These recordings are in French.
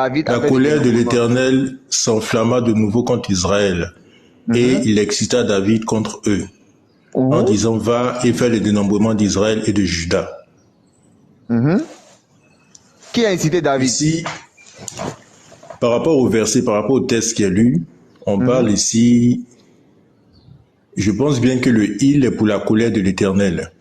David a La fait le colère de dénombrement. l'Éternel s'enflamma de nouveau contre Israël, et il excita David contre eux, en disant, va et fais le dénombrement d'Israël et de Juda. Qui a incité David? Ici, par rapport au verset, par rapport au texte qui est lu, on parle ici, je pense bien que le il est pour la colère de l'Éternel.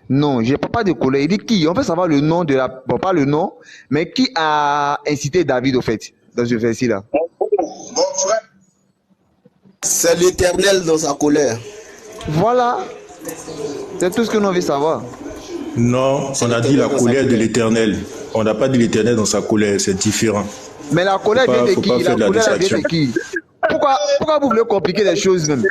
Non, je ne parle pas de colère. Il dit qui? On veut savoir le nom de la... Bon, pas le nom, mais qui a incité David, au fait, dans ce verset-là? Mon frère, c'est l'Éternel dans sa colère. Voilà. C'est tout ce que nous veut savoir. Non, on a dit la colère de l'Éternel. On n'a pas dit l'Éternel dans sa colère, c'est différent. Mais la colère vient de Faut pas qui? faire La de la colère vient distraction. de qui? Pourquoi vous voulez compliquer les choses même?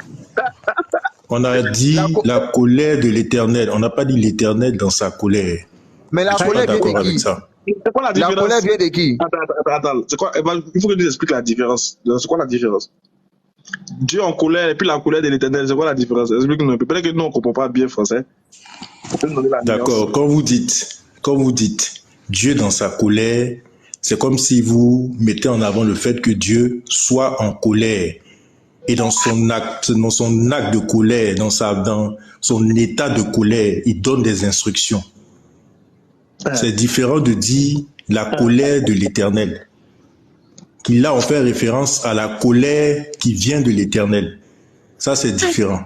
On a dit la colère de l'Éternel. On n'a pas dit l'Éternel dans sa colère. Mais la Je suis pas colère vient d'accord de avec qui? ça. C'est quoi la La différence? colère vient de qui? Attends. C'est quoi? Il faut que tu nous expliques la différence. C'est quoi la différence? Dieu en colère et puis la colère de l'Éternel, c'est quoi la différence? Explique-nous un peu. Peut-être que nous, on ne comprend pas bien français. D'accord. Quand vous dites Dieu dans sa colère, c'est comme si vous mettez en avant le fait que Dieu soit en colère. Et dans son acte de colère, dans son état de colère, il donne des instructions. C'est différent de dire la colère de l'Éternel. Qui là, on fait référence à la colère qui vient de l'Éternel. Ça, c'est différent.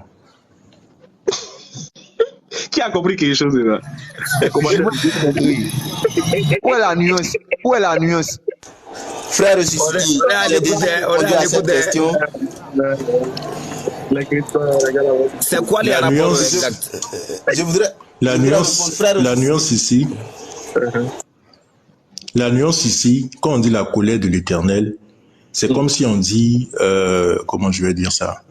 Qui a compris quelque chose là? Où est la nuance? Où est la nuance? Frère Sissi, j'ai déjà répondu à cette question. C'est quoi les La rapports nuance- exacts? Je voudrais. La je voudrais nuance, répondre, frère la Sissi. nuance ici, la nuance ici, quand on dit la colère de l'Éternel, c'est comme si on dit, comment je vais dire ça,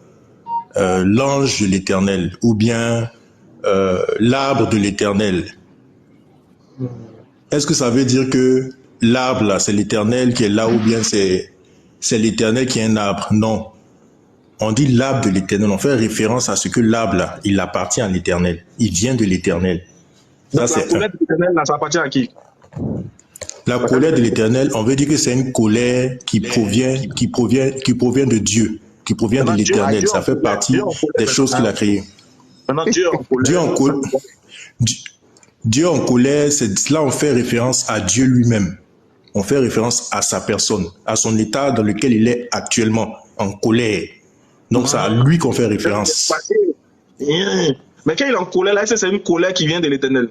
l'ange de l'Éternel, ou bien l'arbre de l'Éternel. Est-ce que ça veut dire que l'arbre là, c'est l'Éternel qui est là, ou bien c'est l'Éternel qui est un arbre? Non. On dit l'arbre de l'Éternel, on fait référence à ce que l'arbre là, il appartient à l'Éternel, il vient de l'Éternel. Ça, La c'est colère de l'Éternel, là, ça appartient à qui? La colère de l'Éternel, on veut dire que c'est une colère qui provient de Dieu, qui provient de l'Éternel. Ça fait partie des choses qu'il a créées. Maintenant, Dieu en colère. Dieu en colère, là on fait référence à Dieu lui-même. On fait référence à sa personne, à son état dans lequel il est actuellement, en colère. Donc c'est à lui qu'on fait référence. Mais quand il est en colère, là, est-ce que c'est une colère qui vient de l'Éternel?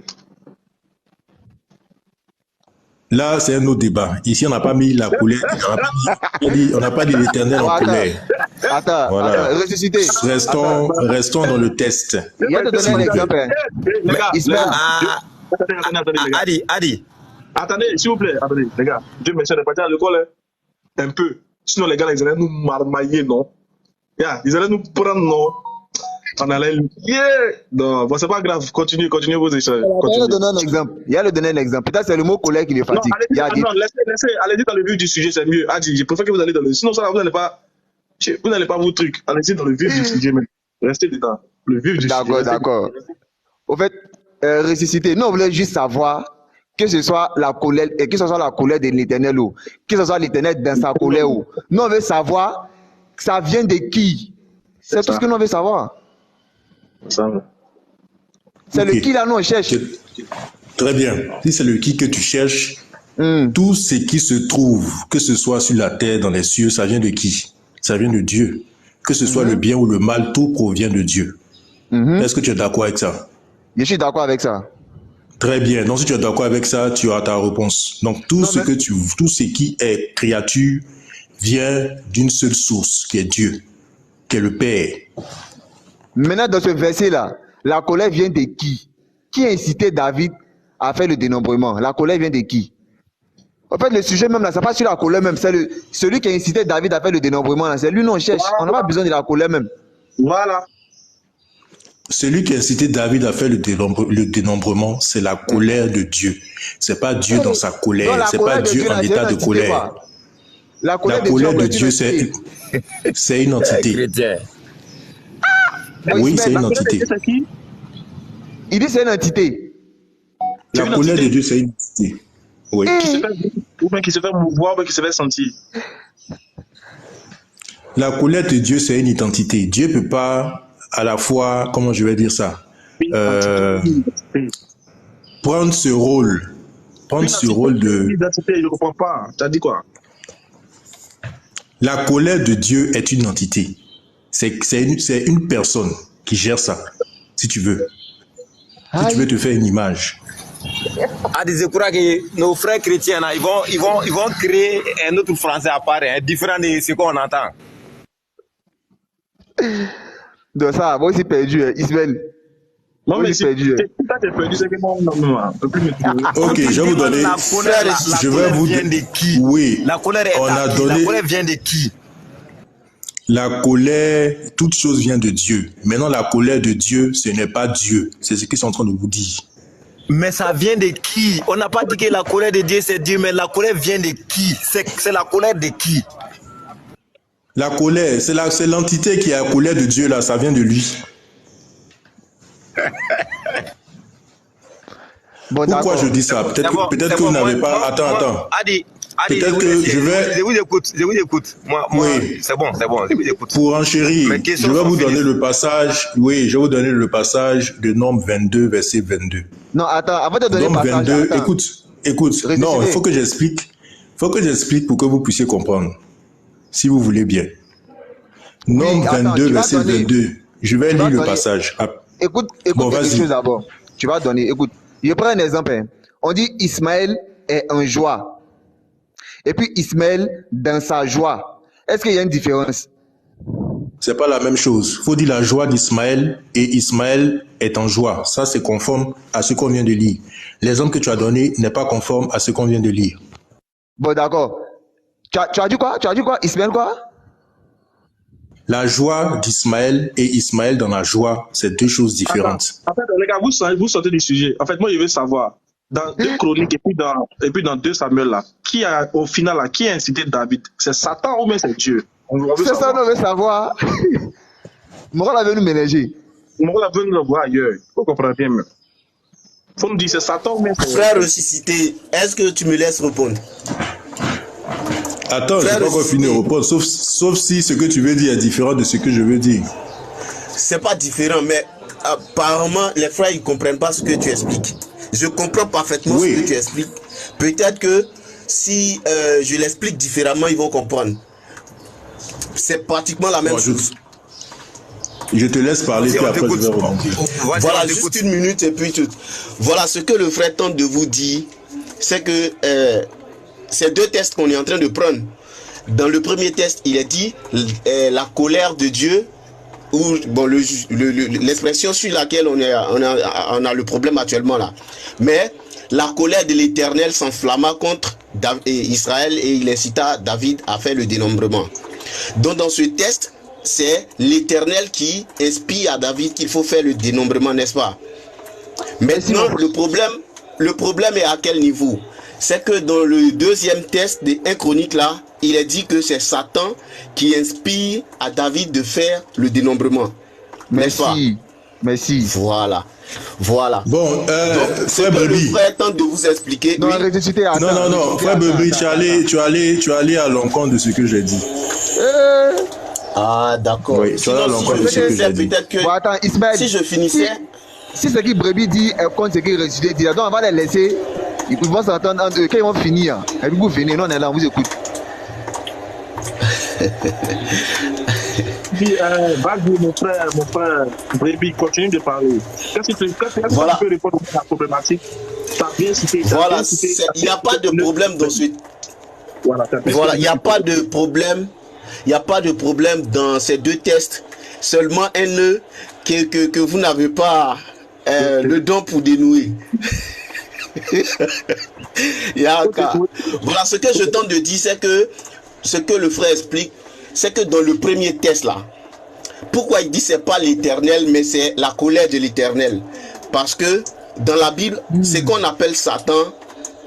Là, c'est un autre débat. Ici, on n'a pas mis la colère. On n'a pas dit l'Éternel en colère. Attends, Voilà. ressuscité. Restons dans le test. Il y a de donner un exemple. hein. Les gars, Ismaël. attendez, les gars. Adi. Attendez, s'il vous plaît, attendez, les gars. Dieu merci, on est parti à l'école, hein. Un peu. Sinon, les gars, ils allaient nous marmailler, non? Yeah, ils allaient nous prendre, non? On allait. Yeah! Non, bon, c'est pas grave. Continuez vos échanges. Il y a Continuez. de donner un exemple. Il y a le donner un exemple. Peut-être c'est le mot colère qui le Non, fatigue. Il y a dit. allez-y dans le vif du sujet, c'est mieux. Adi, je préfère que vous allez dans le. Sinon, ça, vous n'allez pas vous truc. Allez-y dans le vif du sujet, même. Restez dedans. Le vif du sujet. D'accord. Au fait, ressuscité, nous on voulait juste savoir que ce soit la colère, et que ce soit la colère de l'Éternel ou que ce soit l'Éternel dans sa colère ou. Nous on veut savoir ça vient de qui. C'est tout ce que nous on veut savoir. Ça va. C'est Ok. le qui là nous on cherche. Très bien. Si c'est le qui que tu cherches, tout ce qui se trouve, que ce soit sur la terre, dans les cieux, ça vient de qui? Ça vient de Dieu. Que ce soit le bien ou le mal, tout provient de Dieu. Est-ce que tu es d'accord avec ça? Je suis d'accord avec ça. Très bien. Donc, si tu es d'accord avec ça, tu as ta réponse. Donc, tout ce qui est créature vient d'une seule source, qui est Dieu, qui est le Père. Maintenant dans ce verset là, la colère vient de qui? Qui a incité David à faire le dénombrement? La colère vient de qui? En fait, le sujet même là, c'est pas sur la colère même, c'est celui qui a incité David à faire le dénombrement là, c'est lui non cherche. On n'a pas besoin de la colère même. Voilà. Celui qui a incité David à faire le dénombrement, c'est la colère de Dieu. C'est pas Dieu dans sa colère. C'est pas Dieu en état de colère. La colère de Dieu, c'est une entité. Chrétien. Oui, c'est une entité. Il dit c'est une entité. La colère de Dieu, c'est une entité. Oui. ou bien qui se fait mouvoir, ou bien qui se fait sentir. La colère de Dieu, c'est une identité. Dieu ne peut pas à la fois, comment je vais dire ça, prendre ce rôle de... L'identité, je ne comprends pas. Tu as dit quoi? La colère de Dieu est une entité. C'est une personne qui gère ça, si tu veux. Si tu veux te faire une image. Je crois que nos frères chrétiens, là, ils vont créer un autre français à part, différent de ce qu'on entend. Donc ça, moi aussi perdu, Ismaël. Non, mais si tu es perdu, c'est que moi, non. Ok, je vais vous donner. Je vais vous de qui? Oui. La colère vient de qui? La colère, toute chose vient de Dieu. Maintenant, la colère de Dieu, ce n'est pas Dieu. C'est ce qu'ils sont en train de vous dire. Mais ça vient de qui? On n'a pas dit que la colère de Dieu, c'est Dieu, mais la colère vient de qui? C'est la colère de qui? La colère, c'est l'entité qui a la colère de Dieu, là, ça vient de lui. Bon, pourquoi je dis ça? Peut-être que vous n'avez pas... Attends. Peut-être que je vais... Je vous écoute. Moi, oui. C'est bon, je vous écoute. Pour enchérir, je vais vous donner le passage, je vais vous donner le passage de Nombre 22, verset 22. Non, attends, avant de donner Nombre le passage... 22, écoute. Non, il faut que j'explique. Pour que vous puissiez comprendre. Si vous voulez bien. Nombre 22, verset 22. Je vais lire le passage. Écoute bon, quelque chose d'abord. Tu vas donner, écoute. Je prends un exemple. Hein. On dit Ismaël est en joie. Et puis Ismaël dans sa joie. Est-ce qu'il y a une différence? C'est pas la même chose. Il faut dire la joie d'Ismaël et Ismaël est en joie. Ça, c'est conforme à ce qu'on vient de lire. L'exemple que tu as donné n'est pas conforme à ce qu'on vient de lire. Bon, d'accord. Tu as dit quoi? Ismaël quoi? La joie d'Ismaël et Ismaël dans la joie, c'est deux choses différentes. En fait, les gars, vous sortez du sujet. En fait, moi, je veux savoir, dans 2 Chroniques et puis dans 2 Samuel, là, au final, là, qui a incité David? C'est Satan ou bien c'est Dieu? C'est ça, on veut savoir. Moral avait nous ménager. Moral avait nous le voir ailleurs. Vous comprenez bien, même. Faut me dire, c'est Satan ou bien c'est... Frère ressuscité, est-ce que tu me laisses répondre? Attends, je n'ai pas encore fini de répondre, sauf si ce que tu veux dire est différent de ce que je veux dire. C'est pas différent, mais apparemment, les frères, ils ne comprennent pas ce que tu expliques. Je comprends parfaitement ce que tu expliques. Peut-être que si je l'explique différemment, ils vont comprendre. C'est pratiquement la même chose. Je te laisse parler, puis après je vais rebondir. Voilà, juste 1 minute et puis tout. Voilà, ce que le frère tente de vous dire, c'est que ces 2 tests qu'on est en train de prendre. Dans le premier test, il est dit la colère de Dieu, ou bon, l'expression sur laquelle on a le problème actuellement là. Mais la colère de l'Éternel s'enflamma contre Israël et il incita David à faire le dénombrement. Donc dans ce test, c'est l'Éternel qui inspire à David qu'il faut faire le dénombrement, n'est-ce pas? Maintenant, le problème est à quel niveau? C'est que dans le 2e test des 1 Chronique là, il est dit que c'est Satan qui inspire à David de faire le dénombrement. Merci. Voilà. Bon, frère Brebis, le frère tente de vous expliquer. Non, frère Brebis, tu allais à l'encontre de ce que j'ai dit. Ah, d'accord. Oui, tu allais à l'encontre de ce que j'ai dit. Bon, attends, Ismaël, si je finissais... Si ce qui Brebis dit est contre ce qui ressuscité dit, donc on va les laisser. Ils vont s'entendre entre eux. Quand ils vont finir, et puis vous venez, nous on est là, on vous écoute. Puis, vas-y, mon frère, Brebis, continue de parler. Qu'est-ce que tu peux répondre à la problématique? Voilà, il n'y a pas de problème dans ce... Voilà, il n'y a pas de problème. Il n'y a pas de problème dans ces 2 tests. Seulement un nœud que vous n'avez pas le don pour dénouer. Voilà, ce que je tente de dire, c'est que ce que le frère explique, c'est que dans le premier test là, pourquoi il dit c'est pas l'Éternel, mais c'est la colère de l'Éternel? Parce que dans la Bible, ce qu'on appelle Satan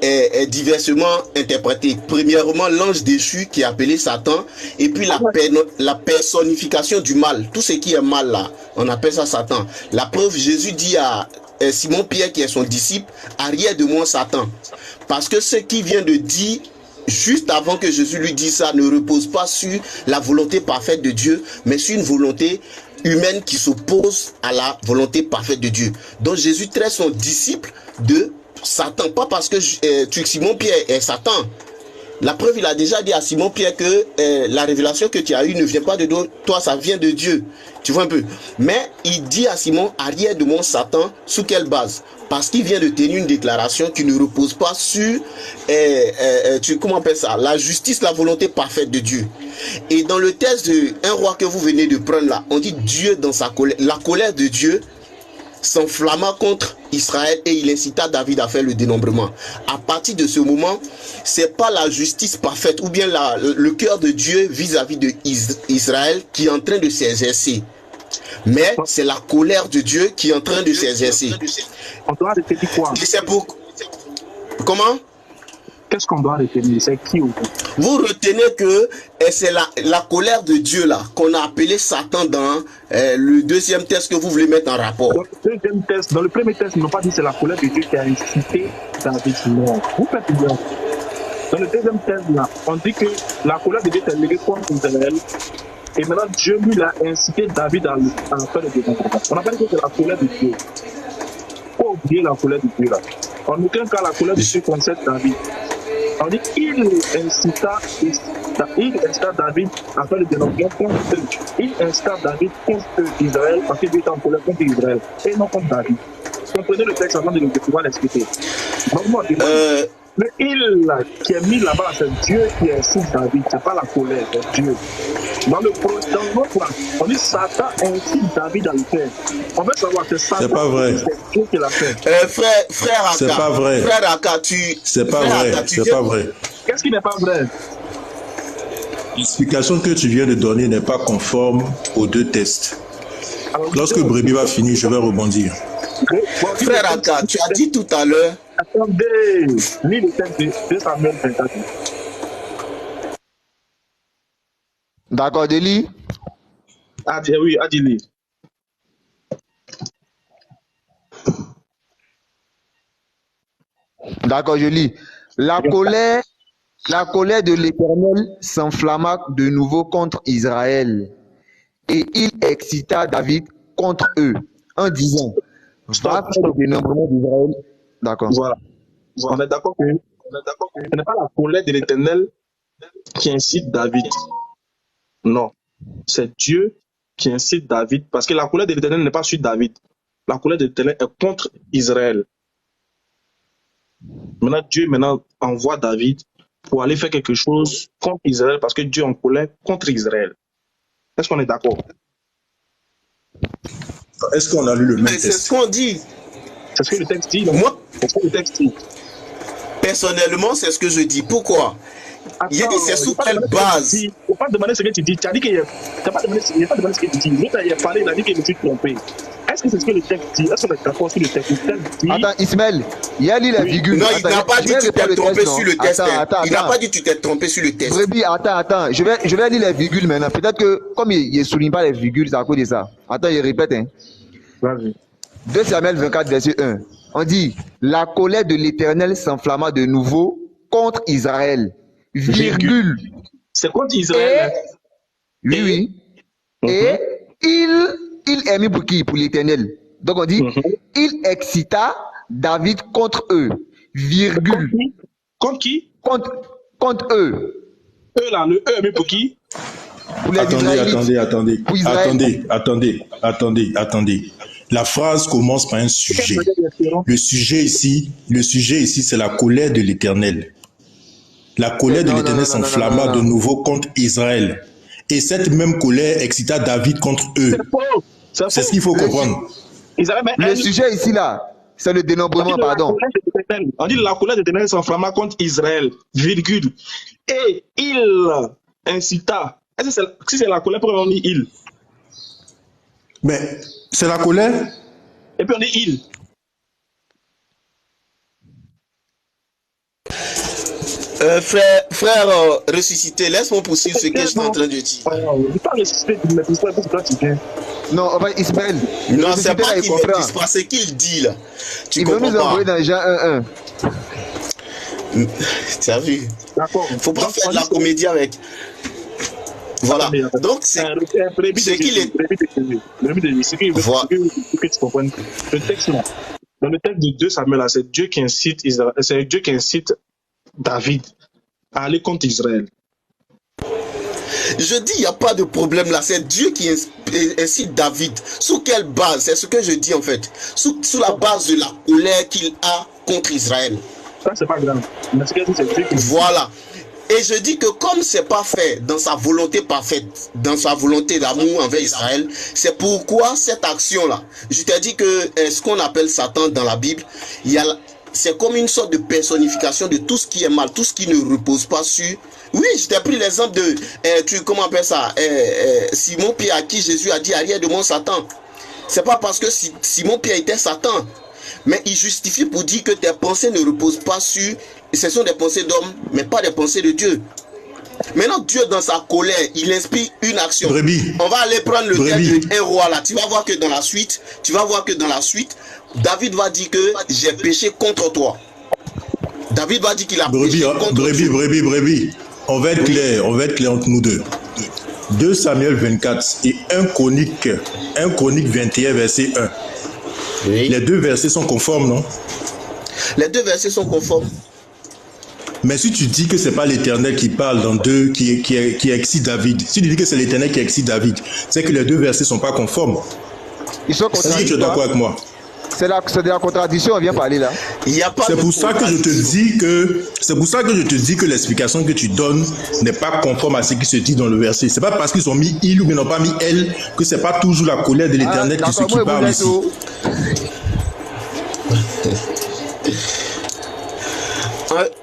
est diversement interprété. Premièrement, l'ange déchu qui est appelé Satan, et puis la personnification du mal. Tout ce qui est mal là, on appelle ça Satan. La preuve, Jésus dit à Simon Pierre qui est son disciple, arrière de moi Satan. Parce que ce qui vient de dire juste avant que Jésus lui dise ça, ne repose pas sur la volonté parfaite de Dieu, mais sur une volonté humaine qui s'oppose à la volonté parfaite de Dieu. Donc Jésus traite son disciple de Satan, pas parce que Simon-Pierre est Satan. La preuve, il a déjà dit à Simon-Pierre que la révélation que tu as eue ne vient pas de toi, ça vient de Dieu. Tu vois un peu. Mais il dit à Simon, arrière de mon Satan, sous quelle base? Parce qu'il vient de tenir une déclaration qui ne repose pas sur, comment on appelle ça, la justice, la volonté parfaite de Dieu. Et dans le texte de 1 roi que vous venez de prendre là, on dit Dieu dans sa colère, la colère de Dieu s'enflamma contre Israël et il incita David à faire le dénombrement. À partir de ce moment, c'est pas la justice parfaite ou bien le cœur de Dieu vis-à-vis de Israël qui est en train de s'exercer, mais c'est la colère de Dieu qui est en train de s'exercer. On doit répéter quoi? Et c'est pour... Comment? Qu'est-ce qu'on doit retenir? C'est qui au bout? Vous retenez que c'est la colère de Dieu là qu'on a appelé Satan dans le deuxième texte que vous voulez mettre en rapport. Dans le premier texte, ils n'ont pas dit que c'est la colère de Dieu qui a incité David. Non. Vous faites bien. Dans le deuxième texte là, on dit que la colère de Dieu est levée contre Israël. Et maintenant, Dieu lui a incité David à faire le dénombrement. On appelle que c'est la colère de Dieu. Il faut oublier la colère de Dieu là. En aucun cas, la colère de Dieu concerne David. On dit qu'il incita David à faire le dénombrement contre eux. Il incita David contre Israël parce qu'il était en colère contre Israël et non contre David. Comprenez le texte avant de pouvoir l'expliquer. Donc, moi, le il qui est mis là-bas, c'est Dieu qui incite David, c'est pas la colère, c'est Dieu. Dans notre plan, on dit Satan incite David à le faire. On veut savoir que Satan, c'est pas vrai. C'est Dieu qui l'a fait. Frère Aka, c'est pas vrai. Frère Aka, c'est pas vrai. C'est pas vrai. Qu'est-ce qui n'est pas vrai? L'explication que tu viens de donner n'est pas conforme aux deux tests. Alors, lorsque Bréby va finir, je vais rebondir. Bon, frère Aka, tu as dit tout à l'heure. Attendez, lis le texte de Samuel 24. D'accord, Deli. Oui, Adili. D'accord, je lis. La colère de l'Éternel s'enflamma de nouveau contre Israël, et il excita David contre eux, en disant, va faire le dénombrement d'Israël. D'accord. Voilà. On est d'accord que ce n'est pas la colère de l'Éternel qui incite David. Non. C'est Dieu qui incite David, parce que la colère de l'Éternel n'est pas sur David. La colère de l'Éternel est contre Israël. Maintenant, Dieu envoie David pour aller faire quelque chose contre Israël, parce que Dieu est en colère contre Israël. Est-ce qu'on est d'accord? Est-ce qu'on a lu le même texte? C'est ce qu'on dit. C'est ce que le texte dit. Moi, c'est ce que le texte dit. Personnellement, c'est ce que je dis. Pourquoi? Il a dit c'est sous quelle base? Il ne faut pas demander ce que tu dis. Tu as dit qu'il n'y a pas demandé ce que tu dis. L'autre, il a parlé, il a dit qu'il me suis trompé. Est-ce que c'est ce que le texte dit? Est-ce qu'on est d'accord sur le texte? Dit... Attends, Ismaël, il y a lu la virgule. Non, il n'a pas dit que tu t'es trompé sur le texte. Il n'a pas dit que tu t'es trompé sur le texte. Bréby, attends. Je vais lire les virgules maintenant. Peut-être que, comme il ne souligne pas les virgules, c'est à cause de ça. Attends, il répète. Hein. Vas-y. 2 Samuel 24, verset 1. On dit, la colère de l'Éternel s'enflamma de nouveau contre Israël. Virgule. C'est contre Israël. Oui. Et il est mis pour qui? Pour l'Éternel. Donc on dit, il excita David contre eux. Virgule. Contre qui? Contre eux. Eux là, le E est mis pour qui? Pour les Attendez. La phrase commence par un sujet. Le sujet ici, c'est la colère de l'Éternel. La colère de l'Éternel s'enflamma de nouveau contre Israël. Et cette même colère excita David contre eux. C'est ce qu'il faut comprendre. Le sujet ici, là, c'est le dénombrement, pardon. On dit la colère de l'Éternel s'enflamma contre Israël, virgule. Et il incita. Est-ce que si c'est la colère, pourquoi on dit il? Mais c'est la colère. Et puis on dit il. Frère ressuscité, laisse-moi poursuivre ce que je suis en train de dire. Je ne pas ressusciter, mais pourquoi tu viens? Non, Ismaël. Non, c'est pas qu'il me dise pas, c'est qu'il dit là. Tu il veut nous envoyer dans Jean 1:1. Tu as vu? D'accord. Faut pas faire de la comédie avec. Voilà. Donc, c'est ce qu'il est. Le texte, là. Dans le texte de 2 Samuel, c'est Dieu qui incite Israël, c'est Dieu qui incite David à aller contre Israël. Je dis, il n'y a pas de problème là. C'est Dieu qui incite David. Sous quelle base? C'est ce que je dis en fait. Sous la base de la colère qu'il a contre Israël. Ça, c'est pas grave. Mais ce que je dis, c'est Dieu qui... Voilà. Et je dis que comme c'est pas fait dans sa volonté parfaite, dans sa volonté d'amour envers Israël, c'est pourquoi cette action-là, je t'ai dit que ce qu'on appelle Satan dans la Bible, c'est comme une sorte de personnification de tout ce qui est mal, tout ce qui ne repose pas sur... Oui, je t'ai pris l'exemple de, comment on appelle ça, Simon-Pierre à qui Jésus a dit arrière de moi Satan. C'est pas parce que Simon-Pierre était Satan, mais il justifie pour dire que tes pensées ne reposent pas sur... Ce sont des pensées d'homme, mais pas des pensées de Dieu. Maintenant, Dieu, dans sa colère, il inspire une action. Brebis. On va aller prendre le texte d'un roi là. Tu vas voir que dans la suite, David va dire que j'ai péché contre toi. David va dire qu'il a péché contre toi. Brebis. On va être clair entre nous deux. 2 Samuel 24 et 1 Chronique 21, verset 1. Oui. Les deux versets sont conformes, non? Les deux versets sont conformes. Mais si tu dis que c'est pas l'Éternel qui parle dans 2, qui excite David, si tu dis que c'est l'Éternel qui excite David, c'est que les deux versets sont pas conformes. Ils sont contradictoires. Est-ce que tu es d'accord avec moi? C'est de la contradiction, on vient parler là. C'est pour ça que je te dis que l'explication que tu donnes n'est pas conforme à ce qui se dit dans le verset. C'est pas parce qu'ils ont mis il ou bien n'ont pas mis elle que c'est pas toujours la colère de l'Éternel qui parle ici.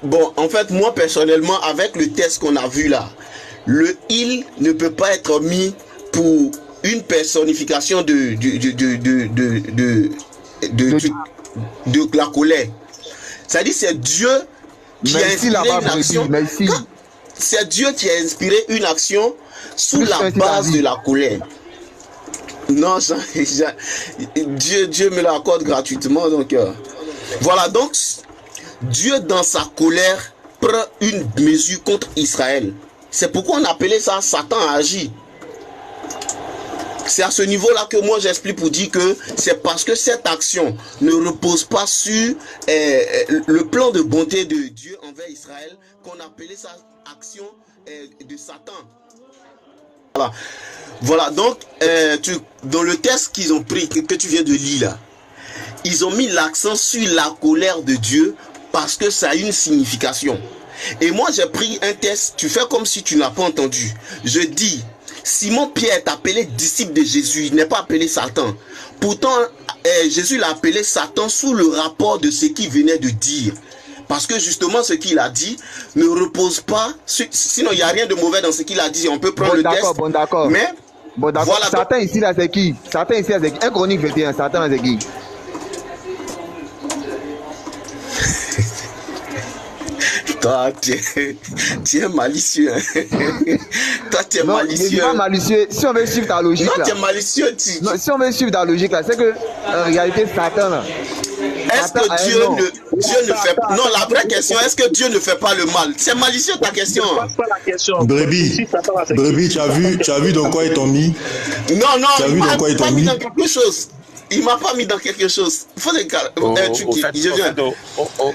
Bon, en fait, moi personnellement, avec le test qu'on a vu là, le il ne peut pas être mis pour une personnification de la colère. C'est-à-dire c'est Dieu qui a inspiré une action. C'est Dieu qui a inspiré une action sous la base de la colère. Non, Dieu me l'accorde gratuitement. Donc, voilà, donc Dieu dans sa colère prend une mesure contre Israël. C'est pourquoi on appelait ça Satan a agi. C'est à ce niveau-là que moi j'explique pour dire que c'est parce que cette action ne repose pas sur le plan de bonté de Dieu envers Israël qu'on appelait ça action de Satan. Voilà, donc dans le texte qu'ils ont pris, que tu viens de lire là, ils ont mis l'accent sur la colère de Dieu parce que ça a une signification. Et moi j'ai pris un texte, tu fais comme si tu n'as pas entendu. Je dis, Simon-Pierre est appelé disciple de Jésus, il n'est pas appelé Satan. Pourtant, Jésus l'a appelé Satan sous le rapport de ce qu'il venait de dire. Parce que justement, ce qu'il a dit ne repose pas, sinon il n'y a rien de mauvais dans ce qu'il a dit. On peut prendre le texte. Bon, d'accord. Mais, voilà, Satan ici, là, c'est qui? Satan ici, c'est qui? 1 Chronique 21, Satan, là, c'est qui? Toi, tu es malicieux. Toi, tu es malicieux. Je suis pas malicieux. Si on veut suivre ta logique, non, là. tu es malicieux. Non, si on veut suivre ta logique, là, c'est que, en réalité, Satan, là. Est-ce que Dieu ne fait pas... Non, la vraie question, est-ce que Dieu ne fait pas le mal? C'est malicieux ta question. Brebis, tu as vu dans quoi ils t'ont mis? Non, il m'a pas mis dans quelque chose. Il m'a pas mis dans quelque chose. Il faut des gars.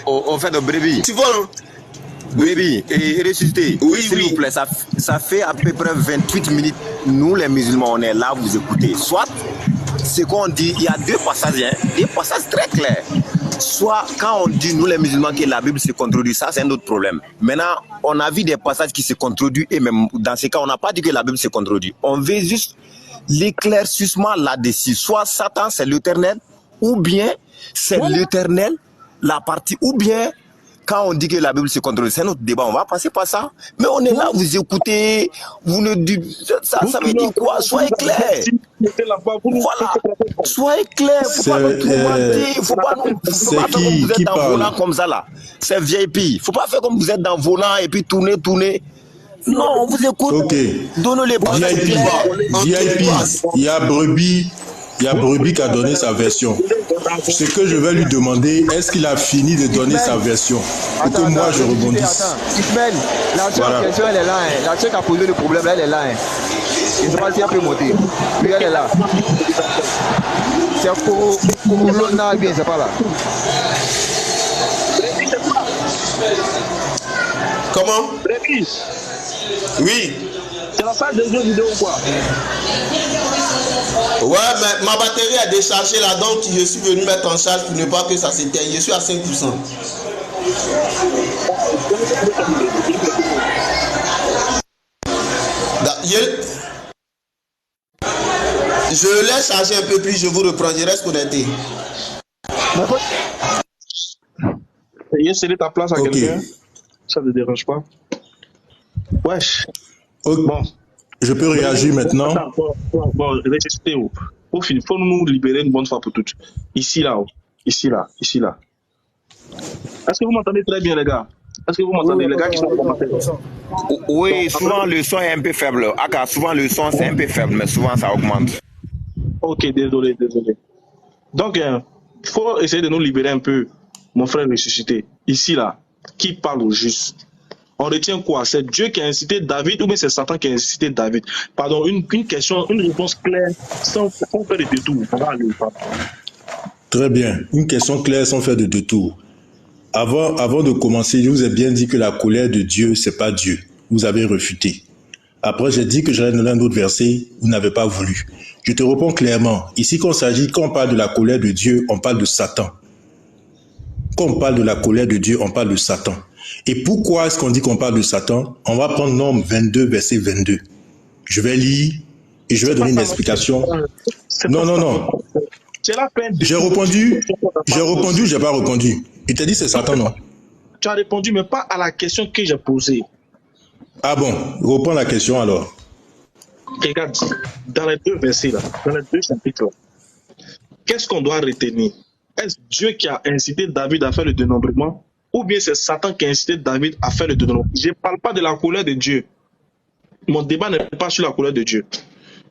Au fait de Brebis. Tu vois, non? Brebis et ressuscité. Oui, s'il vous plaît, ça fait à peu près 28 minutes. Nous, les musulmans, on est là, vous écoutez. Soit, ce qu'on dit, il y a deux passages très clairs. Soit, quand on dit, nous, les musulmans, que la Bible se contredit, ça, c'est un autre problème. Maintenant, on a vu des passages qui se contredisent, et même dans ces cas, on n'a pas dit que la Bible se contredit. On veut juste l'éclaircissement là-dessus. Soit Satan, c'est l'Éternel, ou bien c'est l'Éternel, la partie, ou bien quand on dit que la Bible se contrôle, c'est notre débat, on va passer par ça. Mais on est là, vous écoutez, vous ne dites ça veut dire quoi? Soyez clair. Voilà, soyez clair. Faut pas nous tourmenter, faut pas faire comme vous êtes dans volant comme ça là. C'est VIP. Faut pas faire comme vous êtes dans volant et puis tourner. Non, on vous écoute. Ok. Donnez les VIP, il y a Brebis Il y a Brebis qui a donné sa version. Ce que je vais lui demander, est-ce qu'il a fini de donner sa version? Pour que moi je rebondisse. Ismaël, la seule question elle est là. La seule qui a posé le problème là, elle est là. Je ne sais pas si elle peut monter. Puis elle est là. C'est Corona, bien, c'est pas là. Comment? Oui. C'est la phase de jeu vidéo ou quoi? Ouais, mais ma batterie a déchargé là, donc je suis venu mettre en charge pour ne pas que ça s'éteigne. Je suis à 5%. Je laisse charger un peu plus, je vous reprends, je reste connecté. J'ai cédé ta place à quelqu'un. Ça ne te dérange pas? Wesh. Okay. Bon. Je peux réagir maintenant? Bon, restez où? Pour finir, il faut nous libérer une bonne fois pour toutes. Ici, là. Ici, là. Ici, là. Est-ce que vous m'entendez très bien, les gars? Est-ce que vous m'entendez, les gars qui sont commentés? Oui, souvent le son est un peu faible. Aka, souvent le son c'est un peu faible, mais souvent ça augmente. Ok, désolé. Donc, il faut essayer de nous libérer un peu, mon frère ressuscité. Ici, là, qui parle au juste? On retient quoi? C'est Dieu qui a incité David ou bien c'est Satan qui a incité David? Pardon, une question, une réponse claire, sans faire de détour. On va aller au pape. Très bien. Une question claire sans faire de détour. Avant de commencer, je vous ai bien dit que la colère de Dieu, c'est pas Dieu. Vous avez refuté. Après, j'ai dit que j'allais donner un autre verset, vous n'avez pas voulu. Je te réponds clairement. Ici, quand on parle de la colère de Dieu, on parle de Satan. Quand on parle de la colère de Dieu, on parle de Satan. Et pourquoi est-ce qu'on dit qu'on parle de Satan? On va prendre Nombre 22, verset 22. Je vais lire et je vais donner une explication. Non. J'ai répondu, j'ai pas répondu. Il t'a dit c'est Satan, non? Tu as répondu, mais pas à la question que j'ai posée. Ah bon, reprends la question alors. Regarde, dans les deux versets là, dans les deux chapitres là, qu'est-ce qu'on doit retenir? Est-ce Dieu qui a incité David à faire le dénombrement ou bien c'est Satan qui a incité David à faire le dénombrement? Je ne parle pas de la colère de Dieu. Mon débat n'est pas sur la colère de Dieu.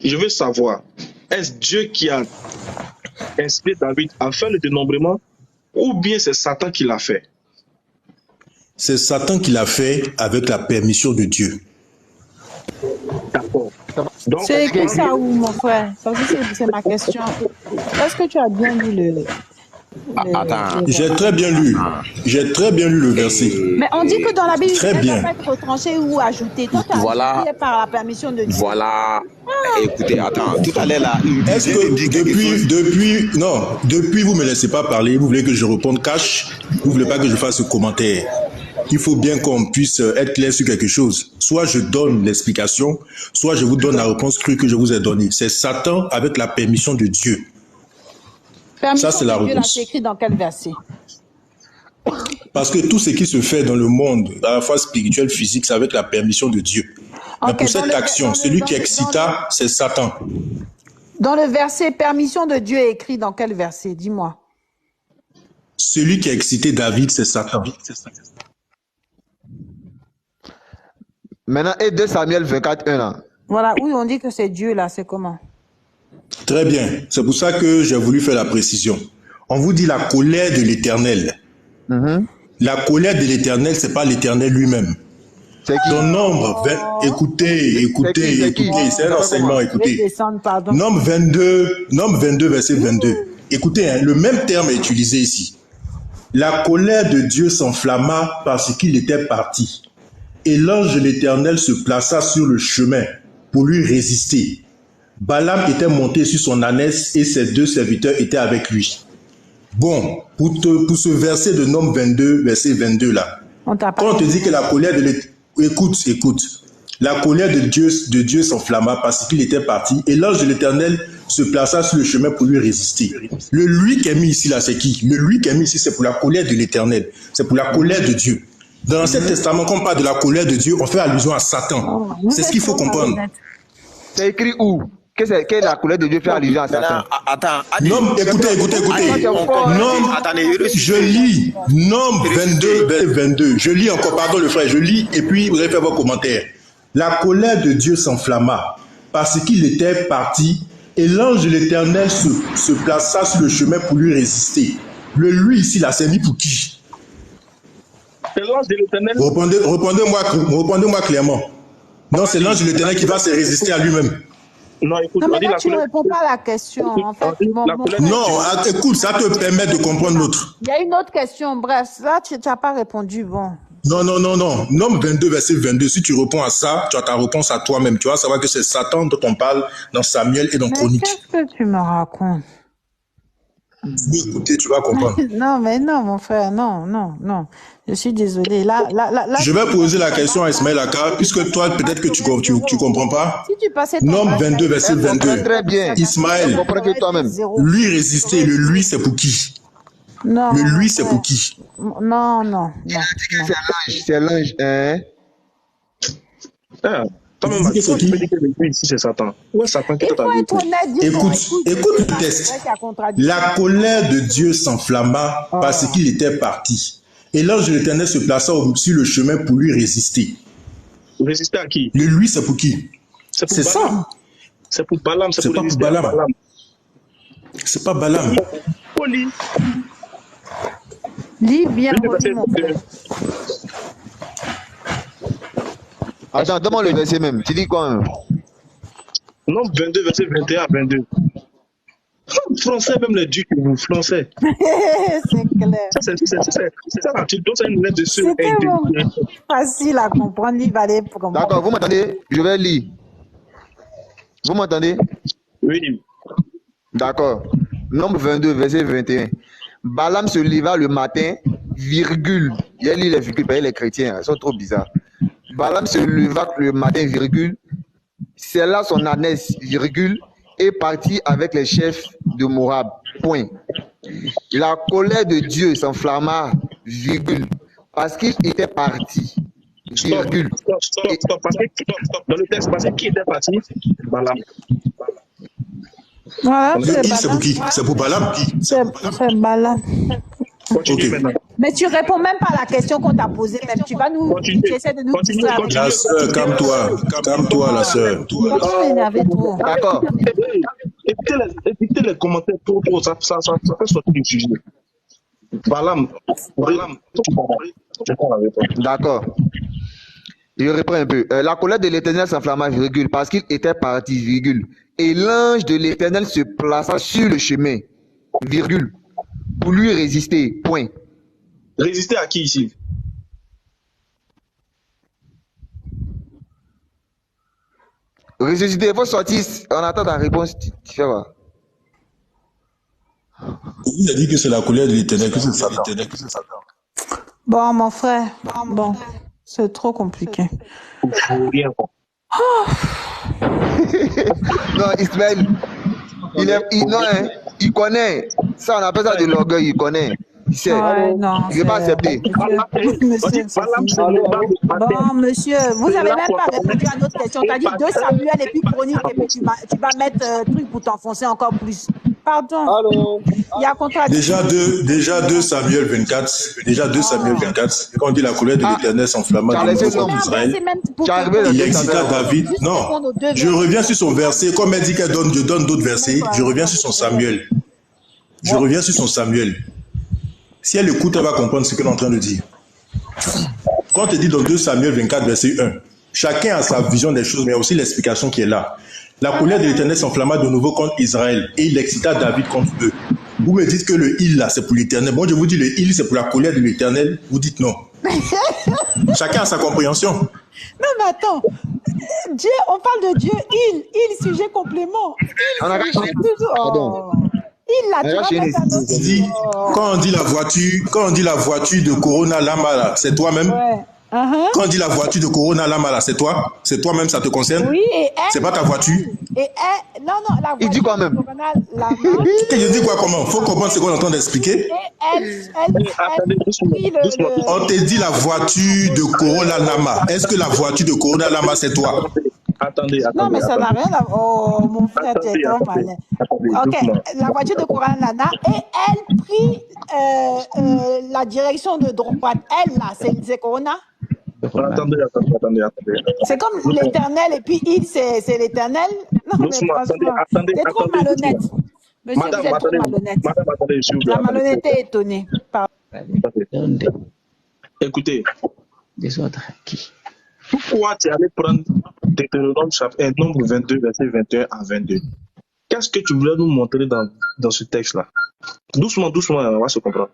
Je veux savoir, est-ce Dieu qui a incité David à faire le dénombrement ou bien c'est Satan qui l'a fait? C'est Satan qui l'a fait avec la permission de Dieu. D'accord. C'est écrit ça où, mon frère? Ça aussi, c'est ma question. Est-ce que tu as bien lu le... Attends. J'ai très bien lu. J'ai très bien lu le verset. Mais on dit que dans la Bible, très il ne bien. peut pas être retranché ou ajouté. Toi, tu as ajouté par la permission de Dieu. Voilà. Écoutez, attends. Tout à l'heure, là, est-ce que depuis, vous ne me laissez pas parler, vous voulez que je réponde cash, vous ne voulez pas que je fasse ce commentaire? Il faut bien qu'on puisse être clair sur quelque chose. Soit je donne l'explication, soit je vous donne la réponse crue que je vous ai donnée. C'est Satan avec la permission de Dieu. Permission ça, c'est la de Dieu, réponse. c'est écrit dans quel verset? Parce que tout ce qui se fait dans le monde, à la fois spirituel, physique, c'est avec la permission de Dieu. Mais pour cette action, celui qui excita, c'est Satan. Dans le verset permission de Dieu est écrit dans quel verset? Dis-moi. Celui qui a excité David, c'est Satan. Maintenant, et 2 Samuel 24, 1 là. Voilà, oui, on dit que c'est Dieu là, c'est comment? Très bien. C'est pour ça que j'ai voulu faire la précision. On vous dit la colère de l'Éternel. La colère de l'Éternel, c'est pas l'Éternel lui-même. Dans Nombre, écoutez, c'est un enseignement, écoutez. Nombre 22, verset 22. Écoutez, le même terme est utilisé ici. La colère de Dieu s'enflamma parce qu'il était parti. Et l'ange de l'Éternel se plaça sur le chemin pour lui résister. Balaam était monté sur son ânesse et ses 2 serviteurs étaient avec lui. Bon, pour ce verset de Nombre 22, verset 22 là, quand on te dit que la colère de l'Éternel... Écoute. La colère de Dieu s'enflamma parce qu'il était parti et l'ange de l'Éternel se plaça sur le chemin pour lui résister. Le lui qui est mis ici là, c'est qui? Le lui qui est mis ici, c'est pour la colère de l'Éternel. C'est pour la colère de Dieu. Dans l'Ancien Testament, quand on parle de la colère de Dieu, on fait allusion à Satan. C'est ce qu'il faut comprendre. C'est écrit où? Que la colère de Dieu fait allusion à Satan? Attends. Non, écoutez. Je lis Nombre 22. Je lis encore, pardon le frère, je lis et puis vous allez faire vos commentaires. La colère de Dieu s'enflamma parce qu'il était parti Et l'ange de l'Éternel se plaça sur le chemin pour lui résister. Le lui ici, là, c'est mis pour qui? C'est l'ange de l'Éternel. Répondez-moi clairement. Non, c'est l'ange de l'Éternel qui va se résister à lui-même. Non, écoute, Non, on mais dit là, la tu ne couleur. réponds pas à la question. En fait, La couleur. Non, écoute, ça te permet de comprendre l'autre. Il y a une autre question. Bref, là, tu n'as pas répondu. Bon. Non. Nombre 22, verset 22. Si tu réponds à ça, tu as ta réponse à toi-même. Tu vas savoir que c'est Satan dont on parle dans Samuel et dans Mais Chronique. qu'est-ce que tu me racontes? Écoutez, tu vas comprendre. Non, mais non, mon frère, non. Je suis désolée. Là, Je vais poser la question à Ismaël Aka, puisque toi, peut-être que tu comprends pas. Si tu passais ton Nombre bac, 22, verset Elle comprend 22. très bien. Ismaël, Elle comprend que toi-même. lui résister, le lui, c'est pour qui? Non. Le lui, c'est pour qui? Non. C'est l'ange, hein? Toi-même, Dis que c'est tu qui? peux dire que le ici, c'est Satan. Ouais, Satan qui Il t'a faut dit. être honnête. dis non, Écoute le test. La colère de Dieu s'enflamma parce qu'il était parti. Et l'ange de l'Éternel se plaça sur le chemin pour lui résister. Résister à qui? Le lui, c'est pour qui? C'est pour C'est Balaam. ça. C'est pour Balaam. C'est pas pour résister à Balaam. C'est pas Balaam. Poli. Lis bien, Oui, parce relis, mon frère. Attends, demande le verset même. Tu dis quoi même? Nombre 22, verset 21 à 22. Français, même les dieux que vous, français. C'est clair. C'est ça, tu dois une lettre dessus. C'était vraiment facile à comprendre. Il valait pour comprendre. D'accord, vous m'entendez? Je vais lire. Vous m'entendez? Oui. D'accord. Nombre 22, verset 21. Balaam se leva le matin, virgule. Il y a lu les virgules, parce que les chrétiens, ils sont trop bizarres. Balaam se leva le matin, virgule. C'est là son ânesse, virgule, est parti avec les chefs de Moab. Point. La colère de Dieu s'enflamma, virgule, parce qu'il était parti. Virgule. Stop. Dans le texte passé, qui était parti? Balaam. Voilà, Le il, c'est pour qui? C'est pour Balaam. c'est Balaam. Continue Ok. maintenant. Mais tu réponds même pas à la question qu'on t'a posée. Même tu vas nous. Continue. Tu essaies de nous Continue. distraire. La sœur, calme-toi, la sœur. Pourquoi m'énerver trop? D'accord. Évitez les commentaires trop, ça fait sortir du sujet. Balaam. D'accord. Je reprends un peu. La colère de l'Éternel s'enflamma, virgule, parce qu'il était parti, virgule. Et l'ange de l'Éternel se plaça sur le chemin, virgule, pour lui résister. Point. Résister à qui ici? Résister, il faut sortir. On attend ta réponse. Tu fais quoi? Il a dit que c'est la colère de l'Éternel, que c'est Satan. Bon, mon frère. Bon, c'est trop compliqué. Rien. Non, Ismaël, il connaît. Ça, on appelle ça de l'orgueil, il connaît. Il sait. Ouais, non, Il ne veut pas accepter. Monsieur, bon, monsieur, vous n'avez même pas répondu à notre question. Tu as dit 2 Samuel et puis Chronique, et puis tu vas mettre truc pour t'enfoncer encore plus. Pardon. Il y a contradiction. Déjà 2 Samuel 24. Déjà 2 Samuel 24. Quand on dit la colère de l'Éternel s'enflamma T'as de laissé nouveau contre l'homme. Israël. Tu es arrivé dans Il le excita texte. David. Non, je reviens sur son verset. Comme elle dit qu'elle donne, je donne d'autres versets. Je reviens sur son Samuel. Je reviens sur son Samuel. Si elle écoute, elle va comprendre ce qu'elle est en train de dire. Quand on te dit dans 2 Samuel 24, verset 1, chacun a sa vision des choses, mais aussi l'explication qui est là. La colère de l'Éternel s'enflamma de nouveau contre Israël et il excita David contre eux. Vous me dites que le il là, c'est pour l'Éternel. Moi, je vous dis le il, c'est pour la colère de l'Éternel. Vous dites non. Chacun a sa compréhension. Non, mais attends. Dieu, on parle de Dieu, il, sujet complément. On a racheté. Pardon. Il là, tu vas mettre un autre. Il dit, quand on dit la voiture de Corona Lama là, c'est toi-même. Ouais. Quand on dit la voiture de Corona Lama là, c'est toi. C'est toi-même, ça te concerne. Oui, et elle. C'est pas ta voiture. Et elle. Non, la voiture. Il dit quoi même? Je dis quoi comment? Faut comprendre ce qu'on est en train d'expliquer. Et elle prit On te dit la voiture de Corona Lama. Est-ce que la voiture de Corona Lama, c'est toi? Attendez. Non, mais ça n'a rien à voir. Oh, mon frère, tu es trop malin. Ok, la voiture de Coran Lana, et elle prit la direction de droite. Elle, là, c'est Corona? Attendez. C'est comme l'éternel et puis il, c'est l'éternel. Non, mais franchement, c'est trop malhonnête. Monsieur, vous êtes trop malhonnête. Madame, s'il vous plaît. La malhonnêteté est étonnée. Écoutez. Pourquoi tu es allé prendre Deutéronome nombre 22, verset 21 à 22? Qu'est-ce que tu voulais nous montrer dans ce texte-là? Doucement, on va se comprendre.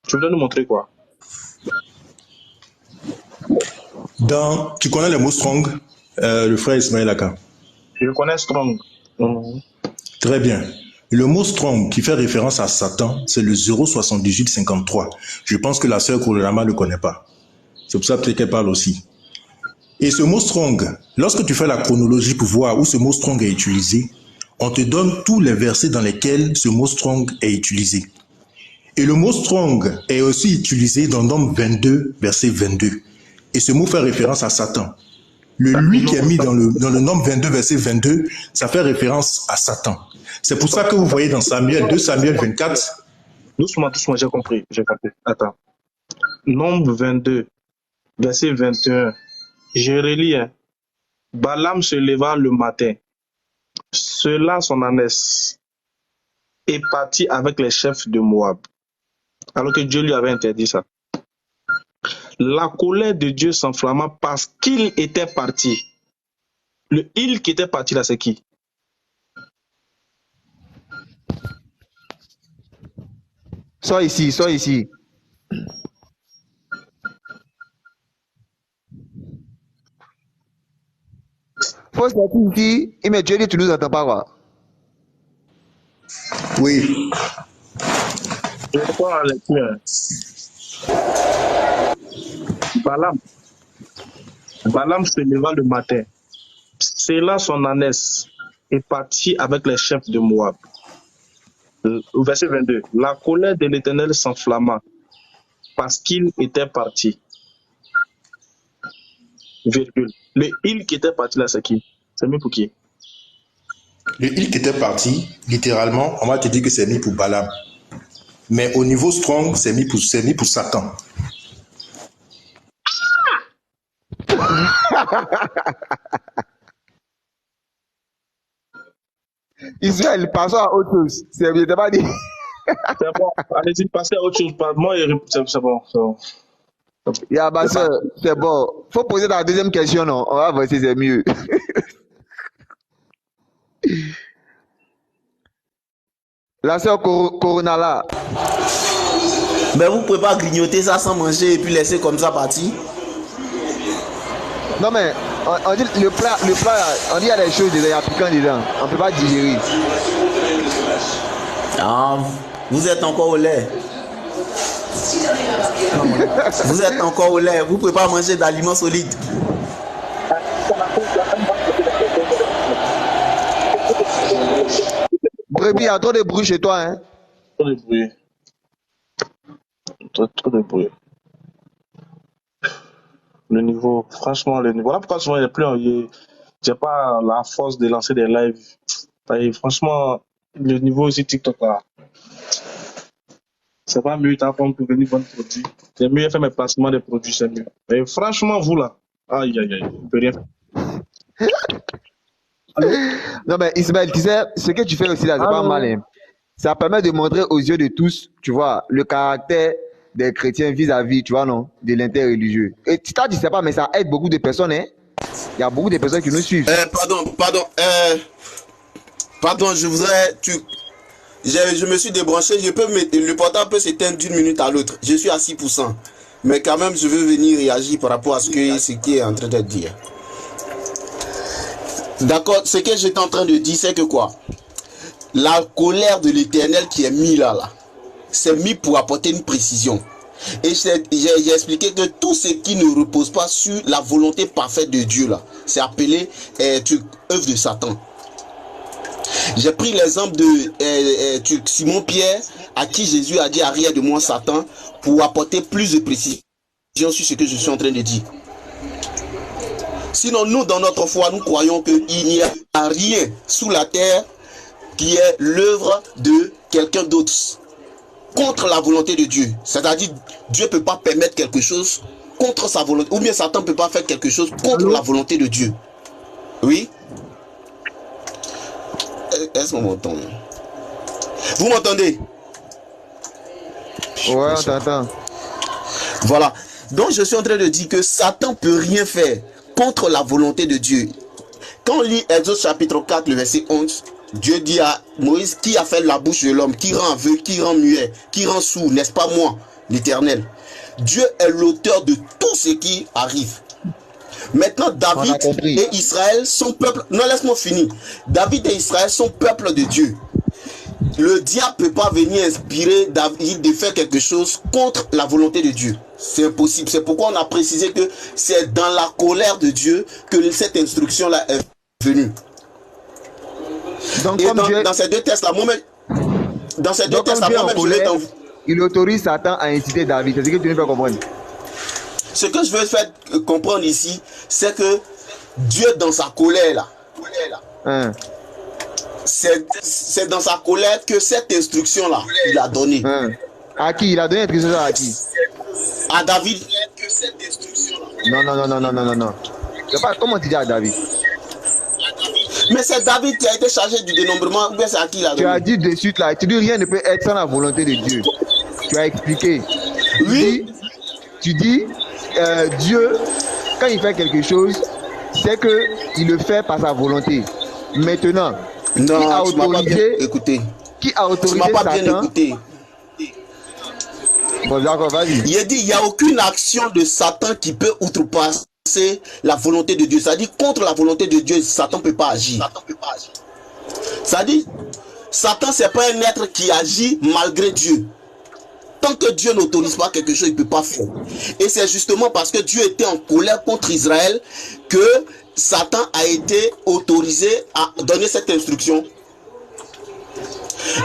Tu voulais nous montrer quoi? Tu connais le mot strong, le frère Ismaël Aka? Je connais strong. Très bien. Le mot strong qui fait référence à Satan, c'est le 07853. Je pense que la sœur Kourama ne le connaît pas. C'est pour ça peut-être qu'elle parle aussi. Et ce mot strong, lorsque tu fais la chronologie pour voir où ce mot strong est utilisé, on te donne tous les versets dans lesquels ce mot strong est utilisé. Et le mot strong est aussi utilisé dans Nombre 22, verset 22. Et ce mot fait référence à Satan. Le lui qui est mis dans le Nombre 22, verset 22, ça fait référence à Satan. C'est pour ça que vous voyez dans Samuel 2 Samuel 24. Doucement, j'ai compris. Attends. Nombre 22, verset 21. Je relis. Balaam se leva le matin, sela son ânesse, et partit avec les chefs de Moab. Alors que Dieu lui avait interdit ça. La colère de Dieu s'enflamma parce qu'il était parti. Le il qui était parti là, c'est qui? Sois ici. Faut sortir ici, mais Dieu dit, tu nous entends pas quoi? Oui. Je reprends la lecture. Balaam se leva le matin, sela son ânesse, et partit avec les chefs de Moab. Verset 22. La colère de l'Éternel s'enflamma parce qu'il était parti. Virgule. Le il qui était parti là, c'est qui? C'est mis pour qui? Le il qui était parti, littéralement, on va te dire que c'est mis pour Balaam. Mais au niveau strong, c'est mis pour Satan. Israël, passons à autre chose. C'est pas dit. C'est bon, allez-y, passez à autre chose. Moi, c'est bon. Yeah, ma soeur, c'est bon. Faut poser la deuxième question, non? On va voir si c'est mieux. La soeur Corona là. Mais vous ne pouvez pas grignoter ça sans manger et puis laisser comme ça partir. Non mais, on dit le plat, on dit il y a des choses dedans, il y a piquant dedans. On ne peut pas digérer. Ah, vous êtes encore au lait. Vous êtes encore au lait. Vous ne pouvez pas manger d'aliments solides. Brebis, il y a trop de bruit chez toi, hein? Trop de bruit. Trop de bruit. Le niveau, franchement, voilà pourquoi souvent j'ai pas la force de lancer des lives. Et franchement, le niveau aussi TikTok là, c'est pas mieux t'apprendre pour venir vendre des produits. C'est mieux faire mes placements des produits, c'est mieux. Mais franchement, vous là, aïe, vous pouvez rien faire. Non mais Ismaël, tu sais, ce que tu fais aussi là, c'est pas mal. Hein. Ça permet de montrer aux yeux de tous, tu vois, le caractère des chrétiens vis-à-vis, tu vois, non, de l'interreligieux. Et tu t'as dit, c'est pas, mais ça aide beaucoup de personnes, hein. Il y a beaucoup de personnes qui nous suivent. Pardon, je me suis débranché, le portable peut s'éteindre d'une minute à l'autre. Je suis à 6%. Mais quand même, je veux venir réagir par rapport à ce qui est en train de dire. D'accord, ce que j'étais en train de dire, c'est que quoi? La colère de l'Éternel qui est mise là, c'est mis pour apporter une précision. Et j'ai expliqué que tout ce qui ne repose pas sur la volonté parfaite de Dieu là, c'est appelé œuvre de Satan. J'ai pris l'exemple de Simon Pierre, à qui Jésus a dit arrière de moi Satan, pour apporter plus de précision sur ce que je suis en train de dire. Sinon, nous, dans notre foi, nous croyons qu'il n'y a rien sous la terre qui est l'œuvre de quelqu'un d'autre. contre la volonté de Dieu. C'est-à-dire, Dieu ne peut pas permettre quelque chose contre sa volonté. Ou bien Satan ne peut pas faire quelque chose contre la volonté de Dieu. Oui? Est-ce qu'on m'entend? Vous m'entendez? Ouais, on t'entend. Voilà. Donc, je suis en train de dire que Satan ne peut rien faire contre la volonté de Dieu. Quand on lit Exode chapitre 4, le verset 11, Dieu dit à Moïse, qui a fait la bouche de l'homme, qui rend aveugle, qui rend muet, qui rend sourd, n'est-ce pas moi, l'Éternel? Dieu est l'auteur de tout ce qui arrive. Maintenant, David et Israël sont peuple. Non, laisse-moi finir. David et Israël sont peuple de Dieu. Le diable ne peut pas venir inspirer David de faire quelque chose contre la volonté de Dieu. C'est impossible. C'est pourquoi on a précisé que c'est dans la colère de Dieu que cette instruction-là est venue. Donc, et dans ces deux tests-là, moi-même, je l'ai dans vous. Il autorise Satan à inciter David. C'est ce que tu veux faire comprendre. Ce que je veux faire comprendre ici, c'est que Dieu, dans sa colère, là, c'est dans sa colère que cette instruction-là, il a donnée. À qui? Il a donné l'instruction à qui? À David. Non. Comment tu dis à David? Mais c'est David qui a été chargé du dénombrement. Ou bien c'est à qui il a donné? Tu as dit de suite là, tu dis rien ne peut être sans la volonté de Dieu. Tu as expliqué. Oui. Tu dis Dieu, quand il fait quelque chose, c'est qu'il le fait par sa volonté. Maintenant, non, qui a autorisé, écoutez. Qui a autorisé tu m'as pas Satan? Bien écouté. Bon, d'accord, vas-y. Il a dit, il n'y a aucune action de Satan qui peut outrepasser la volonté de Dieu. C'est-à-dire, contre la volonté de Dieu, Satan ne peut pas agir. C'est-à-dire, Satan, ce n'est pas un être qui agit malgré Dieu. Tant que Dieu n'autorise pas quelque chose, il ne peut pas faire. Et c'est justement parce que Dieu était en colère contre Israël que Satan a été autorisé à donner cette instruction.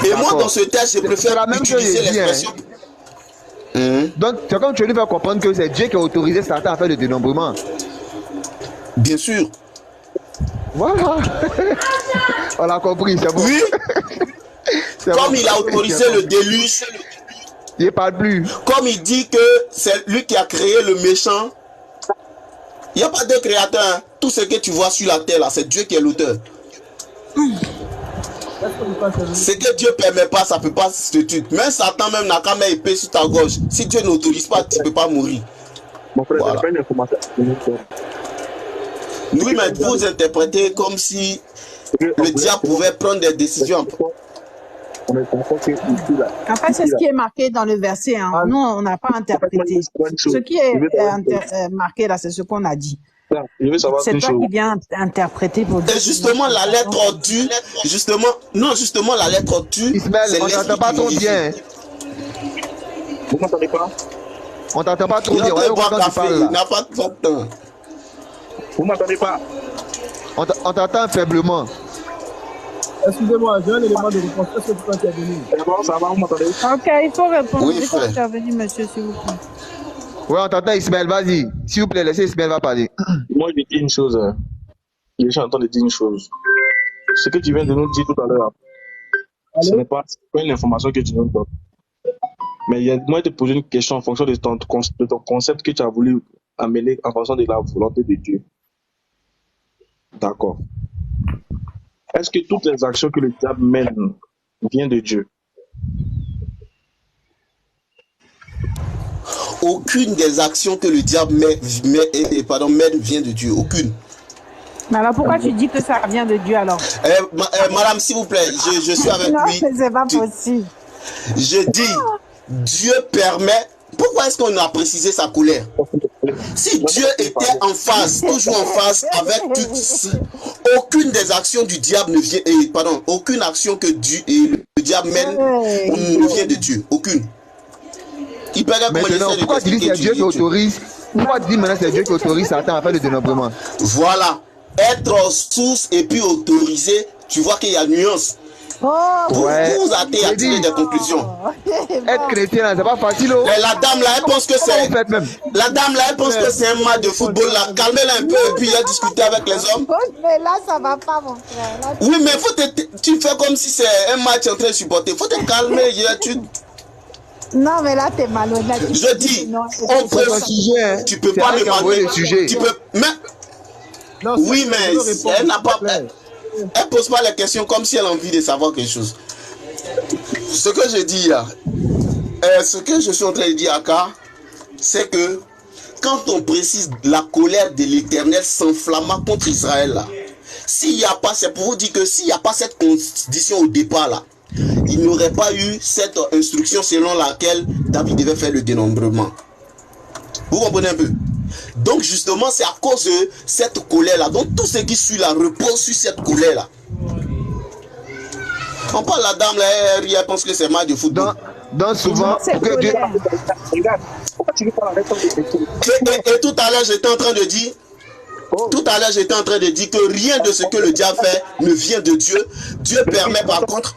Et moi, dans ce texte, je préfère utiliser l'expression. Donc, c'est comme tu veux nous faire comprendre que c'est Dieu qui a autorisé Satan à faire le dénombrement. Bien sûr. Voilà. On l'a compris, c'est bon. Oui. Comme il a autorisé le déluge. Il ne parle plus. Comme il dit que c'est lui qui a créé le méchant. Il n'y a pas de créateur. Hein. Tout ce que tu vois sur la terre, là, c'est Dieu qui est l'auteur. Ce que Dieu ne permet pas, ça ne peut pas se tuer. Même Satan même n'a qu'à mettre épée sur ta gorge. Si Dieu n'autorise pas, tu ne peux pas mourir. Mon frère, voilà. Oui, mais vous interprétez comme si le diable pouvait prendre des décisions. En fait, c'est ce qui est marqué dans le verset. Hein. Nous, on n'a pas interprété. Ce qui est marqué là, c'est ce qu'on a dit. C'est toi qui viens interpréter pour dire. Et justement, la lettre du, justement, la lettre du. Ismaël, on t'entend pas trop bien. Vous m'entendez pas? On t'entend pas trop bien. Il n'a pas de temps. Vous m'entendez pas? On t'entend faiblement. Excusez-moi, j'ai un élément de réponse. Est-ce que tu peux intervenir? D'abord, ça va, vous m'entendez? Ok, il faut répondre. Oui, il faut intervenir, monsieur, s'il vous plaît. Oui, on t'entend, Ismaël, vas-y. S'il vous plaît, laissez Ismaël va parler. Moi, je dis une chose. Les gens entendent dire une chose. Ce que tu viens de nous dire tout à l'heure, ce n'est pas une information que tu nous donnes. Mais moi, je te poser une question en fonction de ton concept que tu as voulu amener en fonction de la volonté de Dieu. D'accord. Est-ce que toutes les actions que le diable mène viennent de Dieu? Aucune des actions que le diable mène vient de Dieu. Aucune. Mais alors pourquoi tu dis que ça vient de Dieu alors? Madame, s'il vous plaît, je suis avec non, lui. Non, c'est pas possible. Je dis, Dieu permet. Pourquoi est-ce qu'on a précisé sa colère? Si Dieu était en face, toujours en face avec aucune des actions du diable ne vient, aucune action que le diable mène ne vient de Dieu, aucune. Il paraît maintenant, pourquoi tu dis que c'est Dieu qui autorise? Pourquoi tu dis maintenant que c'est Dieu qui autorise Satan à faire le dénombrement? Voilà, être source et puis autorisé, tu vois qu'il y a nuance. Vous athées à tirer des conclusions. Être chrétien, c'est pas facile. Mais la dame là, elle pense que c'est. La dame là, elle pense que c'est un match de football là. Calmez-la un peu et puis il a discuté avec les hommes. Mais là, ça va pas, mon frère. Là, oui, mais tu fais comme si c'est un match en train de supporter. Faut te calmer, Non, mais là, t'es malhonnête. Je dis, on peut... Tu peux pas me demander le sujet. Tu peux... Mais... Non, oui, mais elle n'a pas... Elle pose pas les questions comme si elle a envie de savoir quelque chose. Ce que je dis là, ce que je suis en train de dire à Aka, c'est que quand on précise la colère de l'Éternel s'enflamma contre Israël là, s'il n'y a pas, c'est pour vous dire que s'il n'y a pas cette condition au départ là, il n'y aurait pas eu cette instruction selon laquelle David devait faire le dénombrement. Vous comprenez un peu? Donc justement, c'est à cause de cette colère-là. Donc tout ce qui suit là repose sur cette colère-là. On parle la dame là, elle pense que c'est mal de football. Donc souvent, que Dieu... Et tout à l'heure, j'étais en train de dire... Tout à l'heure, j'étais en train de dire que rien de ce que le diable fait ne vient de Dieu. Dieu permet par contre...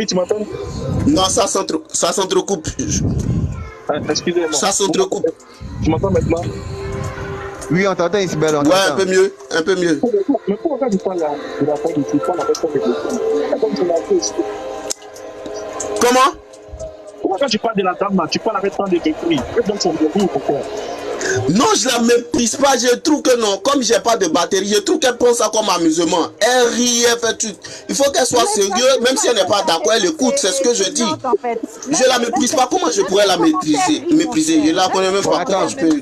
Tu m'entends? Non, ça s'entrecoupe. Excusez-moi. Ça s'entrecoupe. Tu m'entends maintenant? Oui, on t'entend ici, belle. Ouais, un peu mieux. Un peu mieux. Mais pourquoi tu parles là? Comment? Pourquoi quand tu parles de la dame là, tu parles avec tant de détruits? Donc c'est un pourquoi? Non, je la méprise pas, je trouve que non, comme j'ai pas de batterie, je trouve qu'elle prend ça comme amusement. Elle rit, elle fait tout. Il faut qu'elle soit sérieuse, même si elle n'est pas d'accord, elle écoute, c'est ce que je dis. Je la méprise pas, comment je pourrais la mépriser? Je la connais même pas, comment je peux...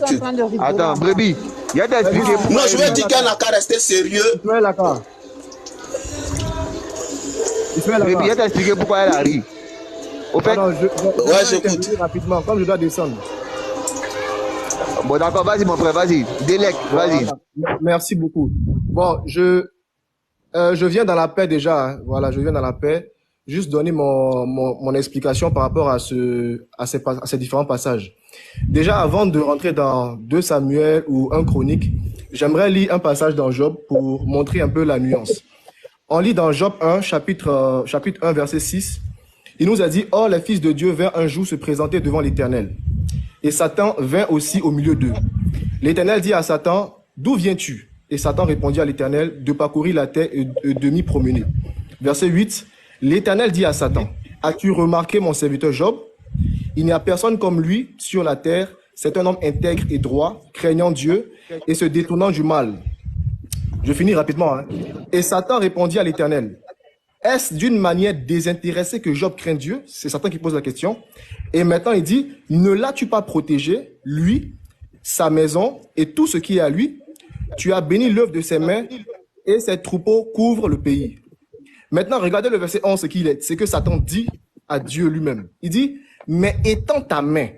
Attends, Brebis, il y a t'expliquer pourquoi... Non, je vais dire qu'elle n'a qu'à rester sérieux. Brebis, il y a t'expliquer pourquoi elle a ri. Au fait... Ouais, j'écoute. Rapidement, comme je dois descendre. Bon, d'accord, vas-y, mon frère, vas-y. Délec, vas-y. Merci beaucoup. Bon, je viens dans la paix déjà. Hein. Voilà, je viens dans la paix. Juste donner mon explication par rapport à ces différents passages. Déjà, avant de rentrer dans 2 Samuel ou 1 Chronique, j'aimerais lire un passage dans Job pour montrer un peu la nuance. On lit dans Job 1, chapitre 1, verset 6. Il nous a dit, « Or, les fils de Dieu vinrent un jour se présenter devant l'Éternel. Et Satan vint aussi au milieu d'eux. L'Éternel dit à Satan, « D'où viens-tu » Et Satan répondit à l'Éternel, « De parcourir la terre et de m'y promener. » Verset 8, l'Éternel dit à Satan, « As-tu remarqué mon serviteur Job? Il n'y a personne comme lui sur la terre. C'est un homme intègre et droit, craignant Dieu et se détournant du mal. » Je finis rapidement. Hein. Et Satan répondit à l'Éternel, « Est-ce d'une manière désintéressée que Job craint Dieu ?» C'est Satan qui pose la question. Et maintenant, il dit, « Ne l'as-tu pas protégé, lui, sa maison et tout ce qui est à lui? Tu as béni l'œuvre de ses mains et ses troupeaux couvrent le pays. » Maintenant, regardez le verset 11, c'est que Satan dit à Dieu lui-même. Il dit, « Mais étends ta main,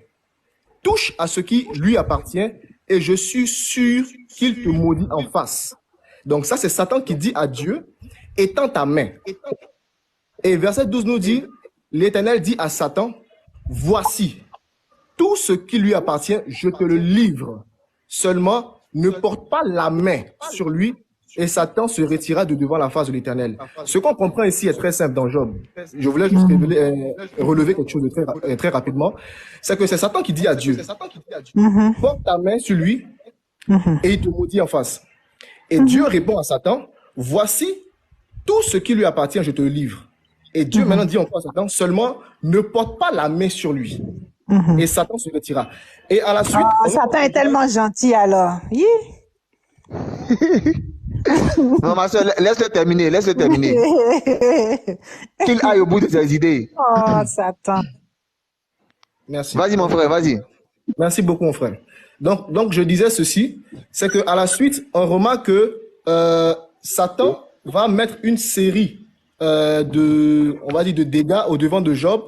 touche à ce qui lui appartient et je suis sûr qu'il te maudit en face. » Donc ça, c'est Satan qui dit à Dieu, « Étends ta main. » Et verset 12 nous dit, l'Éternel dit à Satan, « Voici, tout ce qui lui appartient, je te le livre. Seulement, ne porte pas la main sur lui. » Et Satan se retira de devant la face de l'Éternel. Ce qu'on comprend ici est très simple dans Job. Je voulais juste relever quelque chose de très rapidement. C'est que c'est Satan qui dit à Dieu, « Porte ta main sur lui et il te maudit en face. » Et Dieu répond à Satan, « Voici, tout ce qui lui appartient, je te le livre. » Et Dieu maintenant dit encore à Satan, « Seulement, ne porte pas la main sur lui. » Et Satan se retira. Et à la suite... Oh, Satan est tellement gentil alors. Non, ma soeur, laisse-le terminer, Qu'il aille au bout de ses idées. Oh, Satan. Merci. Vas-y, mon frère, vas-y. Merci beaucoup, mon frère. Donc je disais ceci, c'est qu'à la suite, on remarque que Satan va mettre une série de dégâts au devant de Job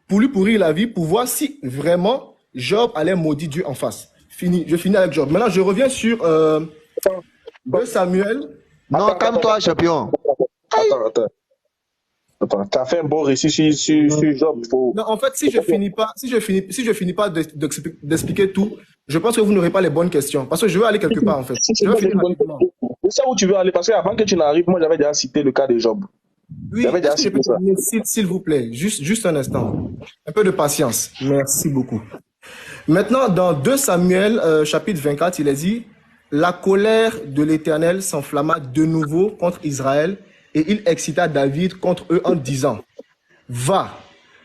pour lui pourrir la vie, pour voir si vraiment Job allait maudire Dieu en face. Je finis avec Job. Maintenant, je reviens sur 2 Samuel. Non, calme-toi, champion. Attends, t'as fait un bon récit sur Job. Non, en fait, si je finis pas d'expliquer tout, je pense que vous n'aurez pas les bonnes questions. Parce que je veux aller quelque part, en fait. C'est ça où tu veux aller, parce qu'avant que tu n'arrives, moi, j'avais déjà cité le cas de Job. Oui, s'il vous plaît, juste un instant. Un peu de patience. Merci beaucoup. Maintenant, dans 2 Samuel, chapitre 24, il est dit, « La colère de l'Éternel s'enflamma de nouveau contre Israël, et il excita David contre eux en disant, « Va,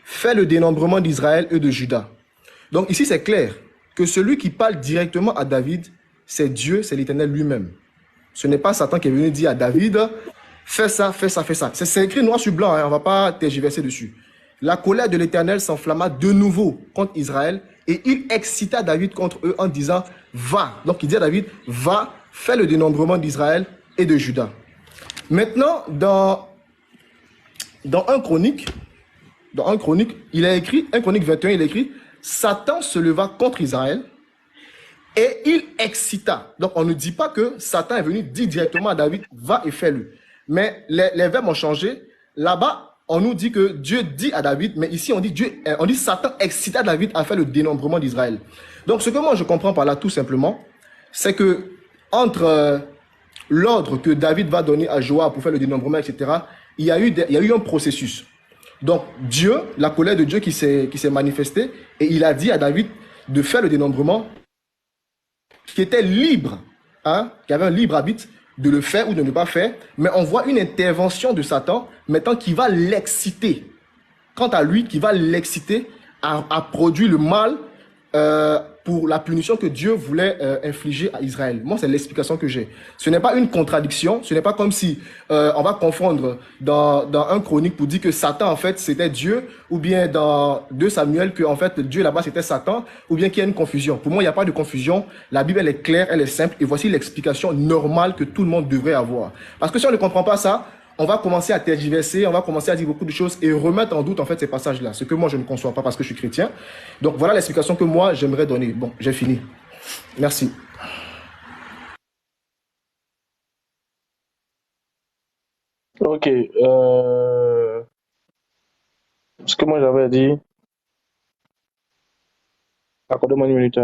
fait le dénombrement d'Israël et de Juda. Donc ici, c'est clair que celui qui parle directement à David, c'est Dieu, c'est l'Éternel lui-même. Ce n'est pas Satan qui est venu dire à David, fais ça, fais ça, fais ça. C'est écrit noir sur blanc, hein, on ne va pas tergiverser dessus. La colère de l'Éternel s'enflamma de nouveau contre Israël et il excita David contre eux en disant, va. Donc il dit à David, va, fais le dénombrement d'Israël et de Juda. Maintenant, dans 1 Chronique, il a écrit, 1 Chronique 21, il a écrit, Satan se leva contre Israël et il excita. Donc on ne dit pas que Satan est venu dire directement à David, va et fais-le. Mais les verbes ont changé. Là-bas, on nous dit que Dieu dit à David, mais ici on dit Satan excita David à faire le dénombrement d'Israël. Donc ce que moi je comprends par là tout simplement, c'est que entre l'ordre que David va donner à Joab pour faire le dénombrement, etc., il y a eu un processus. Donc Dieu, la colère de Dieu qui s'est manifestée, et il a dit à David de faire le dénombrement, qui était libre, hein, qui avait un libre arbitre de le faire ou de ne pas faire, mais on voit une intervention de Satan maintenant qui va l'exciter. Quant à lui, qui va l'exciter à produire le mal pour la punition que Dieu voulait infliger à Israël. Moi, c'est l'explication que j'ai. Ce n'est pas une contradiction, ce n'est pas comme si on va confondre dans 1 Chronique pour dire que Satan, en fait, c'était Dieu, ou bien dans 2 Samuel, que en fait, Dieu là-bas, c'était Satan, ou bien qu'il y a une confusion. Pour moi, il n'y a pas de confusion. La Bible, elle est claire, elle est simple, et voici l'explication normale que tout le monde devrait avoir. Parce que si on ne comprend pas ça, on va commencer à tergiverser, on va commencer à dire beaucoup de choses et remettre en doute en fait ces passages-là, ce que moi je ne conçois pas parce que je suis chrétien. Donc voilà l'explication que moi j'aimerais donner. Bon, j'ai fini. Merci. Ok. Ce que moi j'avais dit. Accordez-moi une minute.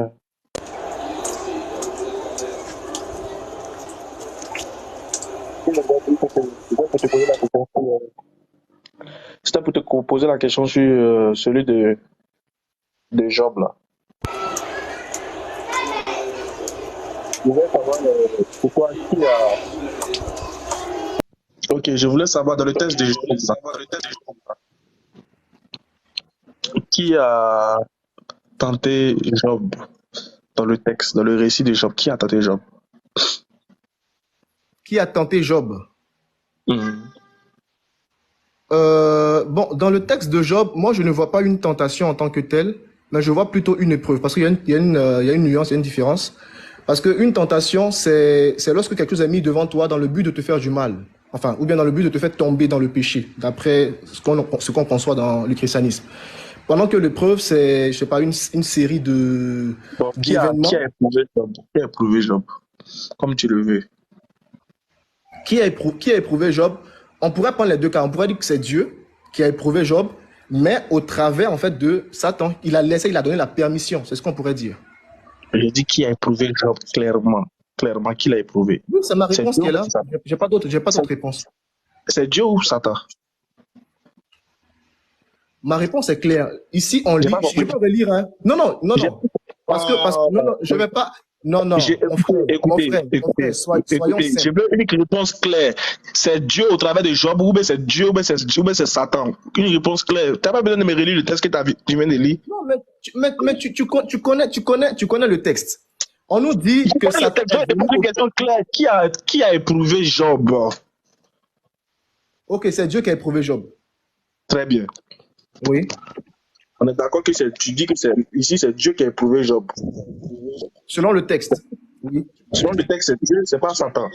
C'était pour te poser la question sur celui de Job là. Je voulais savoir pourquoi Ok, je voulais savoir dans le texte de Job, qui a tenté Job dans le texte, dans le récit de Job, qui a tenté Job? Qui a tenté Job? Bon, dans le texte de Job, moi je ne vois pas une tentation en tant que telle, mais je vois plutôt une épreuve, parce qu'il y a une nuance, il y a une différence. Parce qu'une tentation, c'est lorsque quelque chose est mis devant toi dans le but de te faire du mal, enfin, ou bien dans le but de te faire tomber dans le péché, d'après ce qu'on conçoit dans le christianisme. Pendant que l'épreuve, c'est, je sais pas, une série d'événements. Qui a éprouvé Job? Comme tu le veux. Qui a éprouvé Job? On pourrait prendre les deux cas. On pourrait dire que c'est Dieu qui a éprouvé Job, mais au travers en fait de Satan. Il a donné la permission. C'est ce qu'on pourrait dire. Je dis qui a éprouvé Job clairement, qui l'a éprouvé. Oui, c'est ma réponse qui est là. J'ai pas d'autre réponse. C'est Dieu ou Satan? Ma réponse est claire. Ici, on lit. Je vais pas relire. Hein. Non. Parce que non, je vais pas. Non. Écoutez, soyons simples. Je veux une réponse claire. C'est Dieu au travers de Job, ou bien c'est Dieu, ou bien c'est Satan. Une réponse claire. Tu n'as pas besoin de me relire le texte que tu viens de lire. Non, mais tu connais le texte. On nous dit que Satan. Une question claire. Qui a éprouvé Job? Ok, c'est Dieu qui a éprouvé Job. Très bien. Oui. On est d'accord que tu dis que ici c'est Dieu qui a éprouvé Job. Selon le texte. Oui. Selon le texte, c'est Dieu, c'est pas Satan.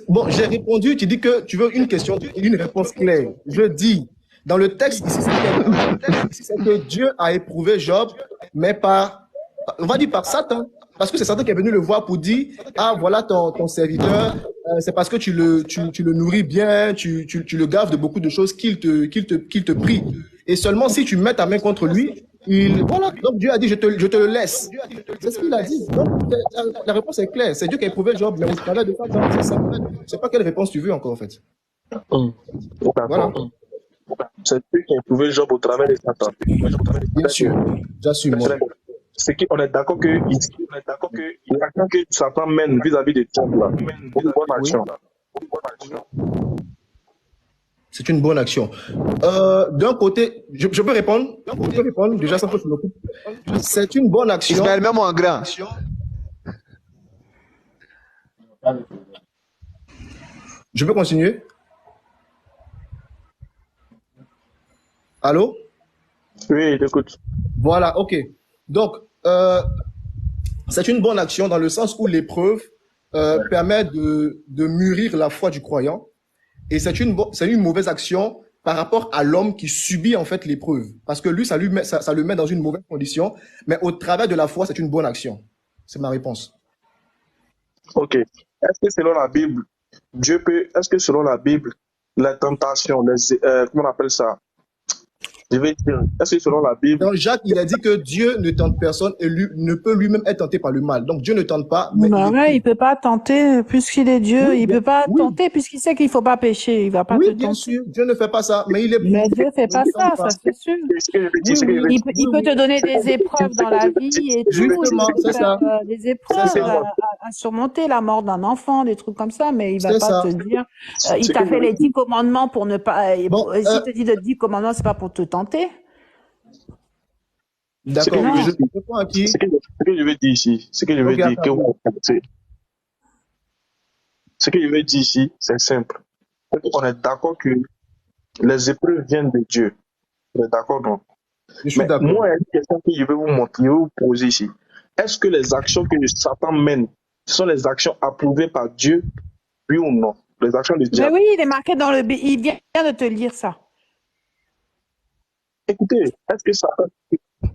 Bon, j'ai répondu, tu dis que tu veux une réponse claire. Je dis, dans le texte, ici, c'est que Dieu a éprouvé Job, mais on va dire par Satan. Parce que c'est Satan qui est venu le voir pour dire, ah, voilà ton serviteur, c'est parce que tu le nourris bien, tu le gaves de beaucoup de choses qu'il te prie. Et seulement si tu mets ta main contre lui, voilà. Donc Dieu a dit, je te le laisse. C'est ce qu'il a dit. Donc la réponse est claire. C'est Dieu qui a éprouvé Job, mais au travers de Satan, c'est ça. Je sais pas quelle réponse tu veux encore, en fait. Voilà. C'est Dieu qui a éprouvé Job au travers de Satan. Bien sûr, j'assume. C'est qu'on est d'accord que l'action que Satan mène vis-à-vis de Job là, une bonne action. C'est une bonne action. D'un côté, je peux répondre? Déjà, ça peut se m'occupe. C'est une bonne action. Ismaël, mets-moi en grand. Je peux continuer? Allô? Oui, j'écoute. Voilà, ok. Donc, c'est une bonne action dans le sens où l'épreuve permet de mûrir la foi du croyant. Et c'est une mauvaise action par rapport à l'homme qui subit en fait l'épreuve. Parce que lui, ça le met dans une mauvaise condition. Mais au travers de la foi, c'est une bonne action. C'est ma réponse. Ok. Est-ce que selon la Bible, la tentation, comment on appelle ça? Je vais dire, est-ce que selon la Bible... Dans Jacques, il a dit que Dieu ne tente personne et lui ne peut lui-même être tenté par le mal. Donc Dieu ne tente pas. Mais il peut pas tenter puisqu'il est Dieu. Oui, il peut pas tenter puisqu'il sait qu'il faut pas pécher. Il va pas te tenter. Bien sûr. Dieu ne fait pas ça. Mais il est. Mais Dieu fait pas ça, ça c'est sûr. Il peut te donner des épreuves dans la vie et justement, c'est ça. Des épreuves à surmonter, la mort d'un enfant, des trucs comme ça. Mais il va pas te dire. Il t'a fait les 10 commandements pour ne pas. S'il te dit de 10 commandements, c'est pas pour te tenter. D'accord. Ce que je veux dire ici, ce que je veux dire ici, c'est simple. On est d'accord que les épreuves viennent de Dieu. On est d'accord, non? Je suis d'accord. Moi, il y a une question que je vais vous montrer, je vais vous poser ici. Est-ce que les actions que Satan mène, ce sont les actions approuvées par Dieu, oui ou non? Les actions de Dieu. Mais oui, il est marqué dans le... Il vient de te lire ça. Écoutez, est-ce que Satan...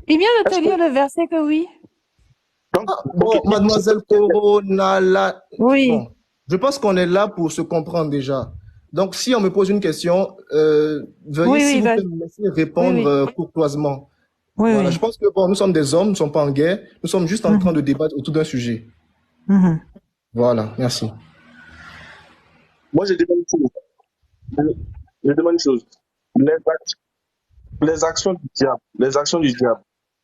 Il vient de te lire le verset que oui. Donc, mademoiselle Corona, oui. Bon, je pense qu'on est là pour se comprendre déjà. Donc, si on me pose une question, veuillez s'il vous plaît me laisser répondre courtoisement. Voilà. Je pense que nous sommes des hommes, nous ne sommes pas en guerre, nous sommes juste en train de débattre autour d'un sujet. Voilà, merci. Moi, je demande une chose. Les actions du diable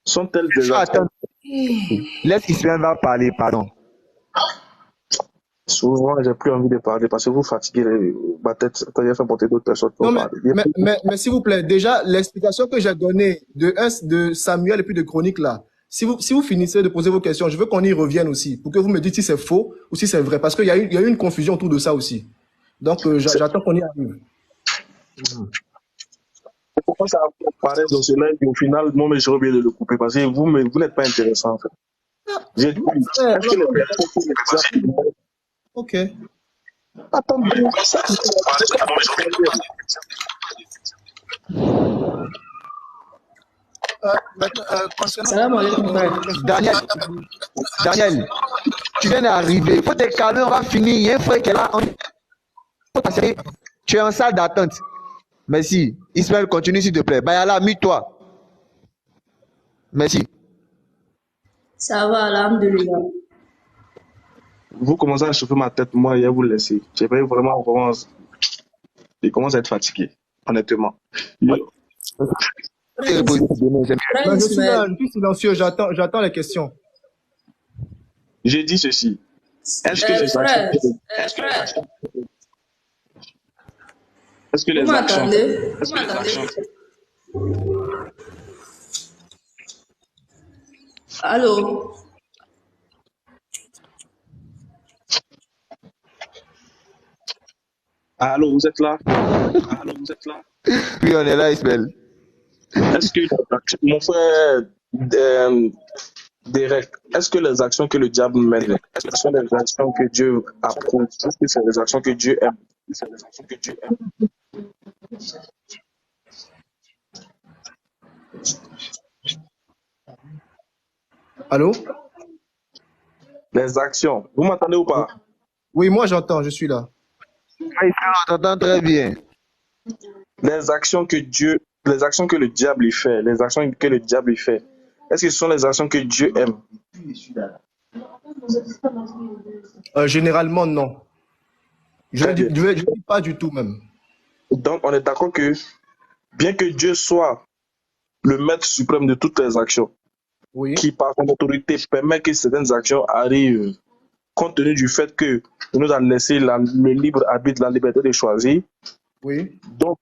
sont-elles des actions... Laisse Ismaël va parler, pardon. Souvent, j'ai plus envie de parler parce que vous fatiguez ma tête quand j'ai fait porter d'autres personnes. Non, mais s'il vous plaît, déjà, l'explication que j'ai donnée de Samuel et puis de Chronique là, si vous finissez de poser vos questions, je veux qu'on y revienne aussi pour que vous me dites si c'est faux ou si c'est vrai parce qu'il y a eu une confusion autour de ça aussi. Donc, j'attends qu'on y arrive. Pourquoi ça apparaît dans ce live et au final, moi, mais j'aurais oublié de le couper parce que vous n'êtes pas intéressant en fait. J'ai dit, est-ce que les personnes... Ok. Attendez. Daniel, tu viens d'arriver. Il faut te calmer, on va finir. Il y a un frère qui est là. Tu es en salle d'attente. Merci. Ismaël, continue s'il te plaît. Bayala, mute-toi. Merci. Ça va, alhamdoulilah. Vous commencez à chauffer ma tête, moi, je vais vous laisser. Je commence à être fatigué, honnêtement. Je suis silencieux, j'attends les questions. J'ai dit ceci. Est-ce que les actions... Allô? Allô, vous êtes là? Oui, on est là, Ismaël. Est-ce que, mon frère Derek, est-ce que les actions que le diable mène, est-ce que ce sont les actions que Dieu approuve? Est-ce que c'est les actions que Dieu aime? Allô? Les actions. Vous m'entendez ou pas? Oui, moi j'entends, je suis là. On t'entend très bien. Les actions que le diable fait, est-ce que ce sont les actions que Dieu aime? Généralement, non. Je ne dis pas du tout même. Donc, on est d'accord que, bien que Dieu soit le maître suprême de toutes les actions, qui par son autorité permet que certaines actions arrivent, compte tenu du fait que nous a laissé le libre arbitre, la liberté de choisir, Oui. Donc,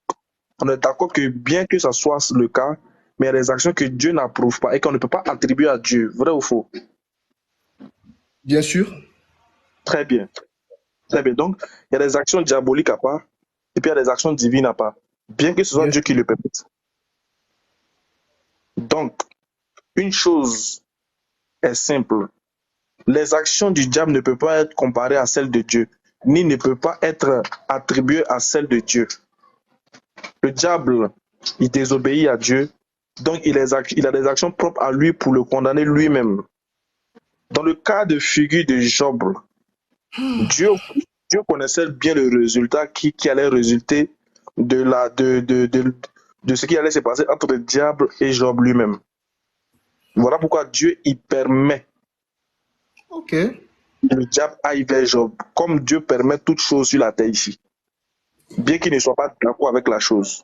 on est d'accord que bien que ça soit le cas, mais il y a des actions que Dieu n'approuve pas et qu'on ne peut pas attribuer à Dieu. Vrai ou faux? Bien sûr. Très bien. Très bien. Donc, il y a des actions diaboliques à part et puis il y a des actions divines à part. Bien que ce soit Bien Dieu qui le permette. Donc, une chose est simple. Les actions du diable ne peuvent pas être comparées à celles de Dieu, ni ne peuvent pas être attribuées à celles de Dieu. Le diable, il désobéit à Dieu, donc il a des actions propres à lui pour le condamner lui-même. Dans le cas de figure de Job, Dieu connaissait bien le résultat qui allait résulter de ce qui allait se passer entre le diable et Job lui-même. Voilà pourquoi Dieu il permet que le diable aille vers Job, comme Dieu permet toute chose sur la terre ici, bien qu'il ne soit pas d'accord avec la chose.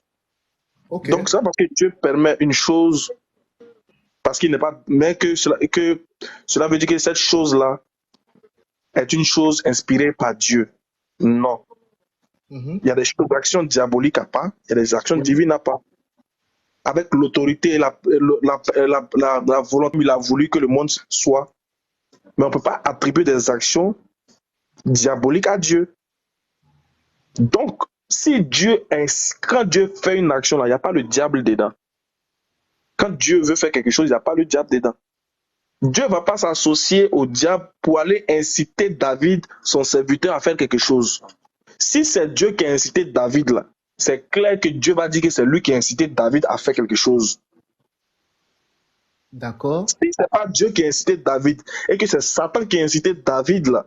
Donc c'est parce que Dieu permet une chose, parce qu'il n'est pas, mais que cela veut dire que cette chose-là est une chose inspirée par Dieu. Non. Il y a des actions diaboliques à part, il y a des actions divines à part. Avec l'autorité et la volonté, il a voulu que le monde soit. Mais on ne peut pas attribuer des actions diaboliques à Dieu. Donc, quand Dieu fait une action, il n'y a pas le diable dedans. Quand Dieu veut faire quelque chose, il n'y a pas le diable dedans. Dieu ne va pas s'associer au diable pour aller inciter David, son serviteur, à faire quelque chose. Si c'est Dieu qui a incité David là, c'est clair que Dieu va dire que c'est lui qui a incité David à faire quelque chose. D'accord. Si ce n'est pas Dieu qui a incité David et que c'est Satan qui a incité David là,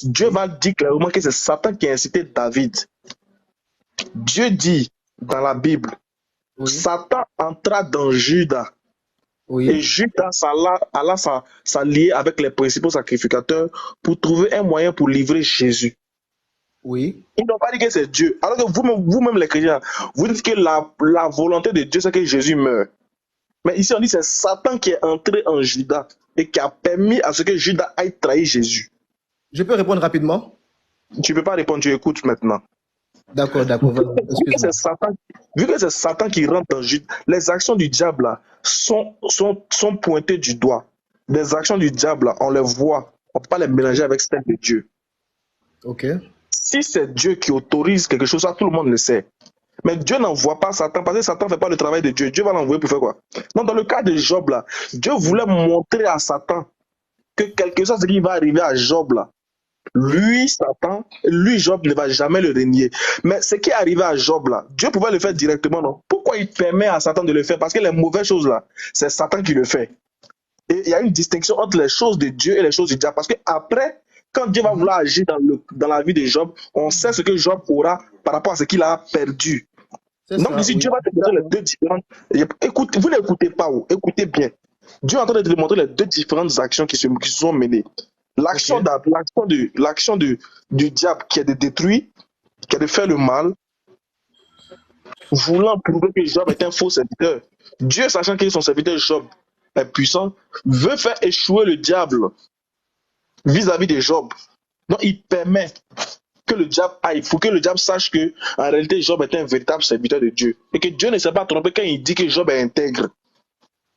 Dieu va dire clairement que c'est Satan qui a incité David. Dieu dit dans la Bible, Satan entra dans Judas. Et Judas alla s'allier avec les principaux sacrificateurs pour trouver un moyen pour livrer Jésus. Oui. Ils n'ont pas dit que c'est Dieu. Alors que vous-même les chrétiens, vous dites que la volonté de Dieu, c'est que Jésus meure. Mais ici, on dit que c'est Satan qui est entré en Judas et qui a permis à ce que Judas aille trahir Jésus. Je peux répondre rapidement? Tu ne peux pas répondre, tu écoutes maintenant. D'accord. Vu que c'est Satan qui rentre dans Judas, les actions du diable là, sont pointées du doigt. Les actions du diable, là, on les voit. On ne peut pas les mélanger avec celles de Dieu. Ok. Si c'est Dieu qui autorise quelque chose, ça tout le monde le sait. Mais Dieu n'envoie pas Satan parce que Satan ne fait pas le travail de Dieu. Dieu va l'envoyer pour faire quoi? Donc dans le cas de Job, là, Dieu voulait montrer à Satan que quelque chose qui va arriver à Job, là, Satan, Job ne va jamais le régner. Mais ce qui est arrivé à Job, là, Dieu pouvait le faire directement, non? Pourquoi il permet à Satan de le faire? Parce que les mauvaises choses, là, c'est Satan qui le fait. Et il y a une distinction entre les choses de Dieu et les choses du diable. Parce que après, quand Dieu va vouloir agir dans la vie de Job, on sait ce que Job aura par rapport à ce qu'il a perdu. Donc ici, Dieu va te montrer les deux différentes... Écoute, vous n'écoutez pas, écoutez bien. Dieu est en train de te montrer les deux différentes actions qui se sont menées. L'action du diable qui est de détruire, qui est de faire le mal, voulant prouver que Job est un faux serviteur. Dieu, sachant que son serviteur Job est puissant, veut faire échouer le diable vis-à-vis de Job. Donc il permet que le diable aille, pour que le diable sache que en réalité Job est un véritable serviteur de Dieu. Et que Dieu ne s'est pas trompé quand il dit que Job est intègre.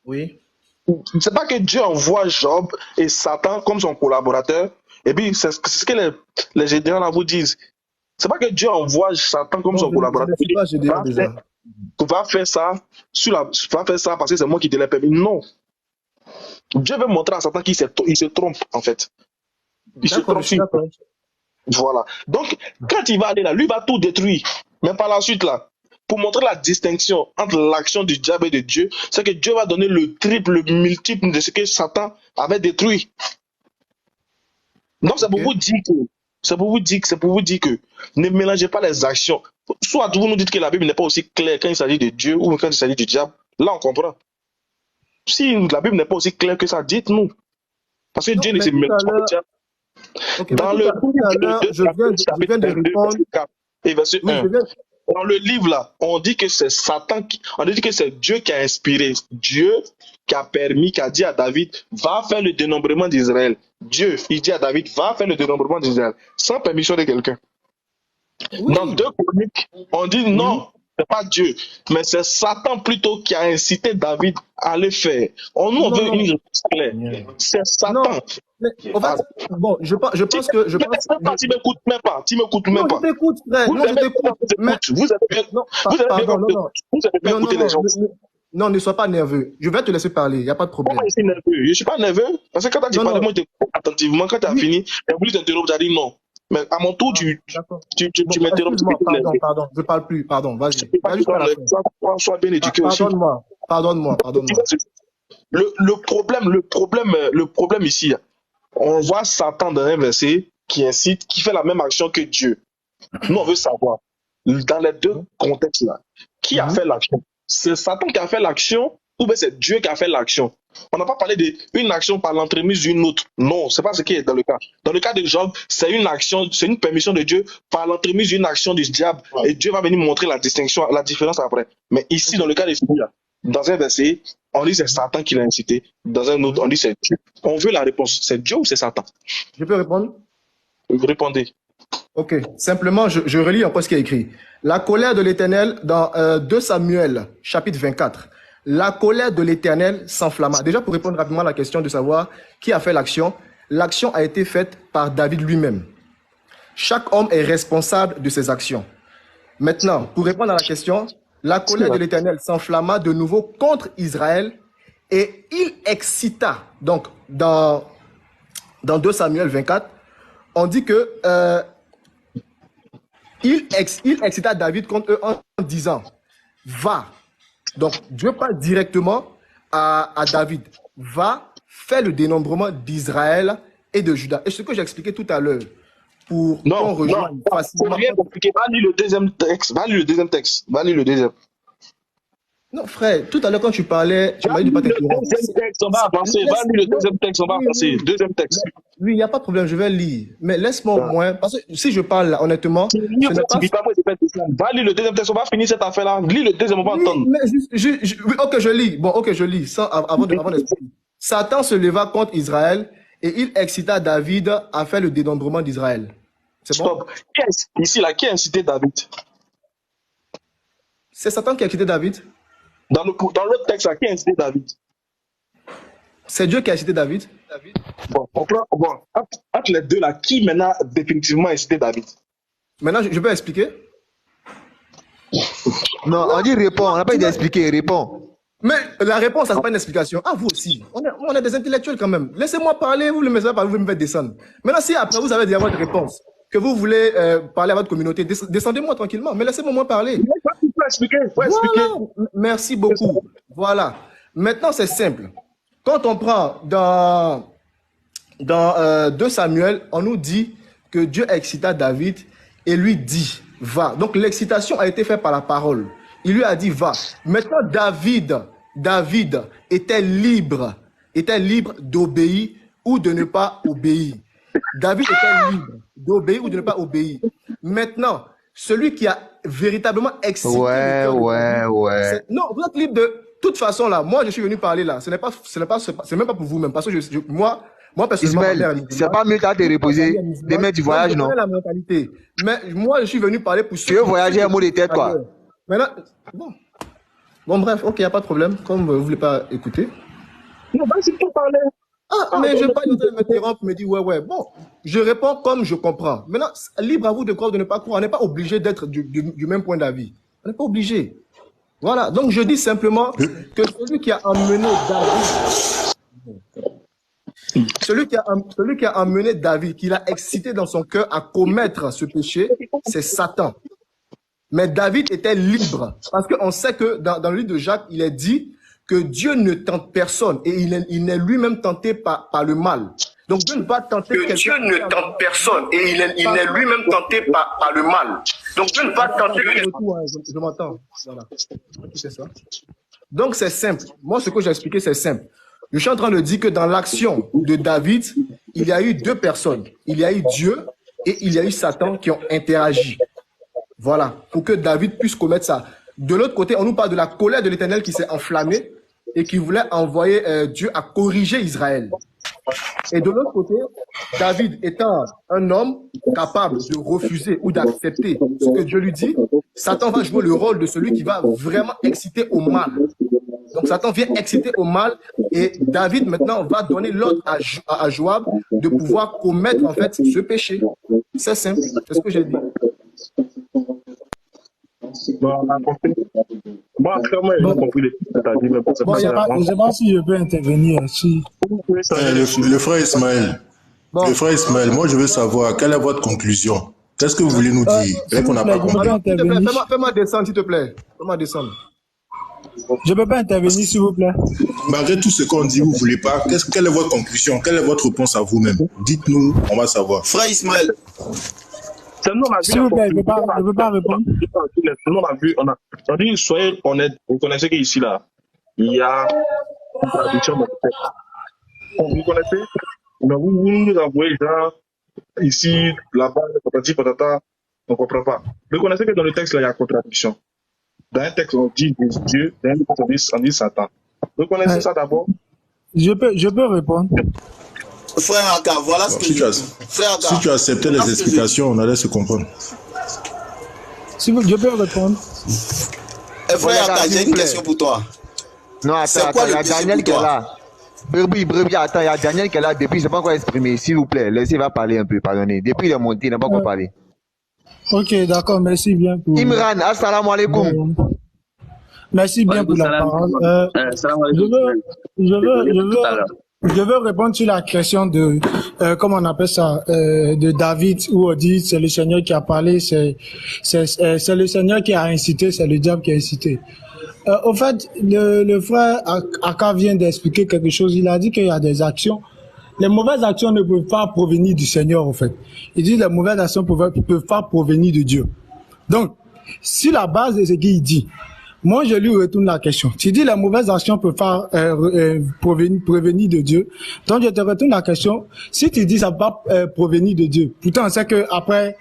Oui. C'est pas que Dieu envoie Job et Satan comme son collaborateur. Et puis c'est ce que les générations là vous disent. C'est pas que Dieu envoie Satan comme son collaborateur. Va faire ça parce que c'est moi qui te l'ai permis. Non. Dieu veut montrer à Satan qu'il se trompe en fait. Il se trompe. Voilà. Donc, quand il va aller là, lui va tout détruire. Mais par la suite là, pour montrer la distinction entre l'action du diable et de Dieu, c'est que Dieu va donner le triple, le multiple de ce que Satan avait détruit. Donc, c'est pour vous dire que ne mélangez pas les actions. Soit vous nous dites que la Bible n'est pas aussi claire quand il s'agit de Dieu ou quand il s'agit du diable. Là, on comprend. Si la Bible n'est pas aussi claire que ça, dites-nous. Parce que Dieu ne se mélange pas au diable. Dans le dans le livre là, on dit que c'est Satan on dit que c'est Dieu qui a inspiré, Dieu qui a permis, qui a dit à David, va faire le dénombrement d'Israël. Dieu, il dit à David, va faire le dénombrement d'Israël, sans permission de quelqu'un. Oui. Dans 2 Chroniques, on dit non, c'est pas Dieu, mais c'est Satan plutôt qui a incité David à le faire. Nous, on veut une réponse claire. C'est Satan. Non, mais en fait, bon, je pense que... Tu m'écoutes même pas. Non, je t'écoute, frère. Non, je t'écoute. Vous avez bien écouté les gens. Non, ne sois pas nerveux. Je vais te laisser parler, il n'y a pas de problème. Pourquoi je suis nerveux? Je ne suis pas nerveux. Parce que quand tu as parlé, moi, je t'écoute attentivement. Quand tu as fini, j'ai voulu t'interrompre, tu as dit non. Mais à mon tour, tu m'interromps. Pardon, je ne parle plus. Pardon, vas-y. Sois bien éduqué aussi. Pardonne-moi. Le problème ici, on voit Satan dans un verset qui incite, qui fait la même action que Dieu. Nous, on veut savoir, dans les 2 contextes-là, qui a fait l'action? C'est Satan qui a fait l'action ou bien c'est Dieu qui a fait l'action? On n'a pas parlé d'une action par l'entremise d'une autre. Non, c'est pas ce qui est dans le cas. Dans le cas de Job, c'est une action, c'est une permission de Dieu par l'entremise d'une action du diable. Et Dieu va venir montrer la distinction, la différence après. Mais ici, dans le cas de Sylvia, dans un verset, on dit c'est Satan qui l'a incité. Dans un autre, on dit c'est Dieu. On veut la réponse. C'est Dieu ou c'est Satan? Je peux répondre? Vous répondez. Ok, simplement, je relis encore ce qui est écrit. La colère de l'Éternel dans 2 Samuel, chapitre 24. La colère de l'Éternel s'enflamma. Déjà, pour répondre rapidement à la question de savoir qui a fait l'action, l'action a été faite par David lui-même. Chaque homme est responsable de ses actions. Maintenant, pour répondre à la question, la colère de l'Éternel s'enflamma de nouveau contre Israël et il excita. Donc, dans 2 Samuel 24, on dit que il excita David contre eux en disant « Va ». Donc, Dieu parle directement à David. « Va, fais le dénombrement d'Israël et de Juda ». Et ce que j'ai expliqué tout à l'heure, pour qu'on rejoigne facilement... Rien compliqué. Va lire le deuxième texte. Non, frère, tout à l'heure, quand tu parlais, tu m'as dit de pas t'interrompre. Deuxième texte, on va avancer. Va lire le deuxième texte, on va avancer. Deuxième texte. Oui, il n'y a pas de problème, je vais lire. Mais laisse-moi au moins, parce que si je parle là, honnêtement... Va lire le deuxième texte, on va finir cette affaire-là. Lis le deuxième, on va entendre. Oui, ok, je lis. Bon, ok, je lis, avant d'expliquer. Satan se leva contre Israël et il excita David à faire le dénombrement d'Israël. C'est bon? Stop. Ici, là, qui a incité David? C'est Satan qui a incité David? Dans l'autre texte, là, qui a incité David? C'est Dieu qui a incité David? Bon, entre les deux, là, qui maintenant définitivement a incité David? Maintenant, je peux expliquer? Non, on dit réponds, on n'a pas dit d'expliquer, réponds. Mais la réponse, ça n'est pas une explication. Ah, vous aussi. On est des intellectuels quand même. Laissez-moi parler, vous me laissez parler, vous me faites descendre. Maintenant, si après vous avez déjà votre réponse, que vous voulez parler à votre communauté, descendez-moi tranquillement, mais laissez-moi moi parler. Faut expliquer. Merci beaucoup. Voilà. Maintenant, c'est simple. Quand on prend dans 2 Samuel, on nous dit que Dieu excita David et lui dit, va. Donc, l'excitation a été faite par la parole. Il lui a dit, va. Maintenant, David était libre d'obéir ou de ne pas obéir. David était libre d'obéir ou de ne pas obéir. Maintenant, celui qui a véritablement excité... Non, vous êtes libre de... toute façon, là, moi, je suis venu parler là. C'est même pas pour vous-même. Parce que moi, personnellement... Ismaël, c'est pas mieux qu'à te reposer. Demain, tu voyages, non? La mentalité. Mais moi, je suis venu parler pour... Tu veux voyager un mot de tête, quoi. Maintenant, bon, bref, ok, il n'y a pas de problème. Comme vous ne voulez pas écouter. Non, vas-y, pour parler. Mais je ne vais pas m'interrompre, me dire, ouais. Bon, je réponds comme je comprends. Maintenant, libre à vous de croire ou de ne pas croire. On n'est pas obligé d'être du même point d'avis. On n'est pas obligé. Voilà. Donc, je dis simplement que celui qui a emmené David, celui qui a emmené David, qui l'a excité dans son cœur à commettre ce péché, c'est Satan. Mais David était libre. Parce qu'on sait que dans le livre de Jacques, il est dit que Dieu ne tente personne et il n'est lui-même tenté par le mal. Donc Dieu ne va tenter quelqu'un. Dieu ne tente personne et il n'est lui-même tenté par le mal. Donc Dieu ne va tenter quelqu'un. Je m'entends. Voilà. C'est ça. Donc c'est simple. Moi, ce que j'ai expliqué, c'est simple. Je suis en train de dire que dans l'action de David, il y a eu 2 personnes. Il y a eu Dieu et il y a eu Satan qui ont interagi. Voilà, pour que David puisse commettre ça. De l'autre côté, on nous parle de la colère de l'Éternel qui s'est enflammée et qui voulait envoyer Dieu à corriger Israël. Et de l'autre côté, David étant un homme, capable de refuser ou d'accepter ce que Dieu lui dit, Satan va jouer le rôle de celui qui va vraiment exciter au mal. Donc Satan vient exciter au mal et David maintenant va donner l'ordre à Joab de pouvoir commettre en fait ce péché. C'est simple, c'est ce que j'ai dit. Bon, on a compris. Moi, clairement, j'ai compris les choses que tu as dit, mais pour ça, Bon, je ne sais pas si je peux intervenir. Si... Le frère Ismaël, Bon. le frère Ismaël, moi je veux savoir quelle est votre conclusion. Qu'est-ce que vous voulez nous dire? C'est qu'on n'a pas compris. Fais-moi descendre, s'il te plaît. Fais-moi descendre. Je ne peux pas intervenir, s'il vous plaît. Malgré tout ce qu'on dit, vous ne voulez pas. Quelle est votre conclusion? Quelle est votre réponse à vous-même? Dites-nous, on va savoir. Frère Ismaël. S'il vous plaît, je ne peux pas répondre. On dit, soyez honnête. Vous connaissez qu'ici, là, il y a une traduction de texte. Vous connaissez? Mais vous nous envoyez, genre, ici, là-bas, patati, patata, on ne comprend pas. Vous connaissez que dans le texte, là, il y a contradiction. Dans un texte, on dit Dieu, dans un texte, on dit Satan. Vous connaissez ça d'abord? Je peux répondre. Frère Aka, voilà ce que je dis. Si tu acceptais les explications, on allait se comprendre. Si je peux répondre. Frère Aka, j'ai une question pour toi. Non, attends, il y a Daniel qui est là. Brebis, attends, il y a Daniel qui est là depuis, je ne sais pas encore exprimer. S'il vous plaît, laissez-moi parler un peu, pardonnez. Depuis il est monté, il n'a pas encore parlé. Ok, d'accord, merci bien pour... Imran, assalamu alaikum. Merci bien pour la parole. Je veux répondre sur la question de, comment on appelle ça, de David, où on dit c'est le Seigneur qui a parlé, c'est le Seigneur qui a incité, c'est le diable qui a incité. Au fait, le frère Aka vient d'expliquer quelque chose. Il a dit qu'il y a des actions. Les mauvaises actions ne peuvent pas provenir du Seigneur, en fait. Il dit que les mauvaises actions ne peuvent pas provenir de Dieu. Donc, sur la base de ce qu'il dit, moi, je lui retourne la question. Tu dis les mauvaises actions peuvent pas provenir de Dieu. Donc, je te retourne la question. Si tu dis ça ne peut pas provenir de Dieu, pourtant, on sait que après,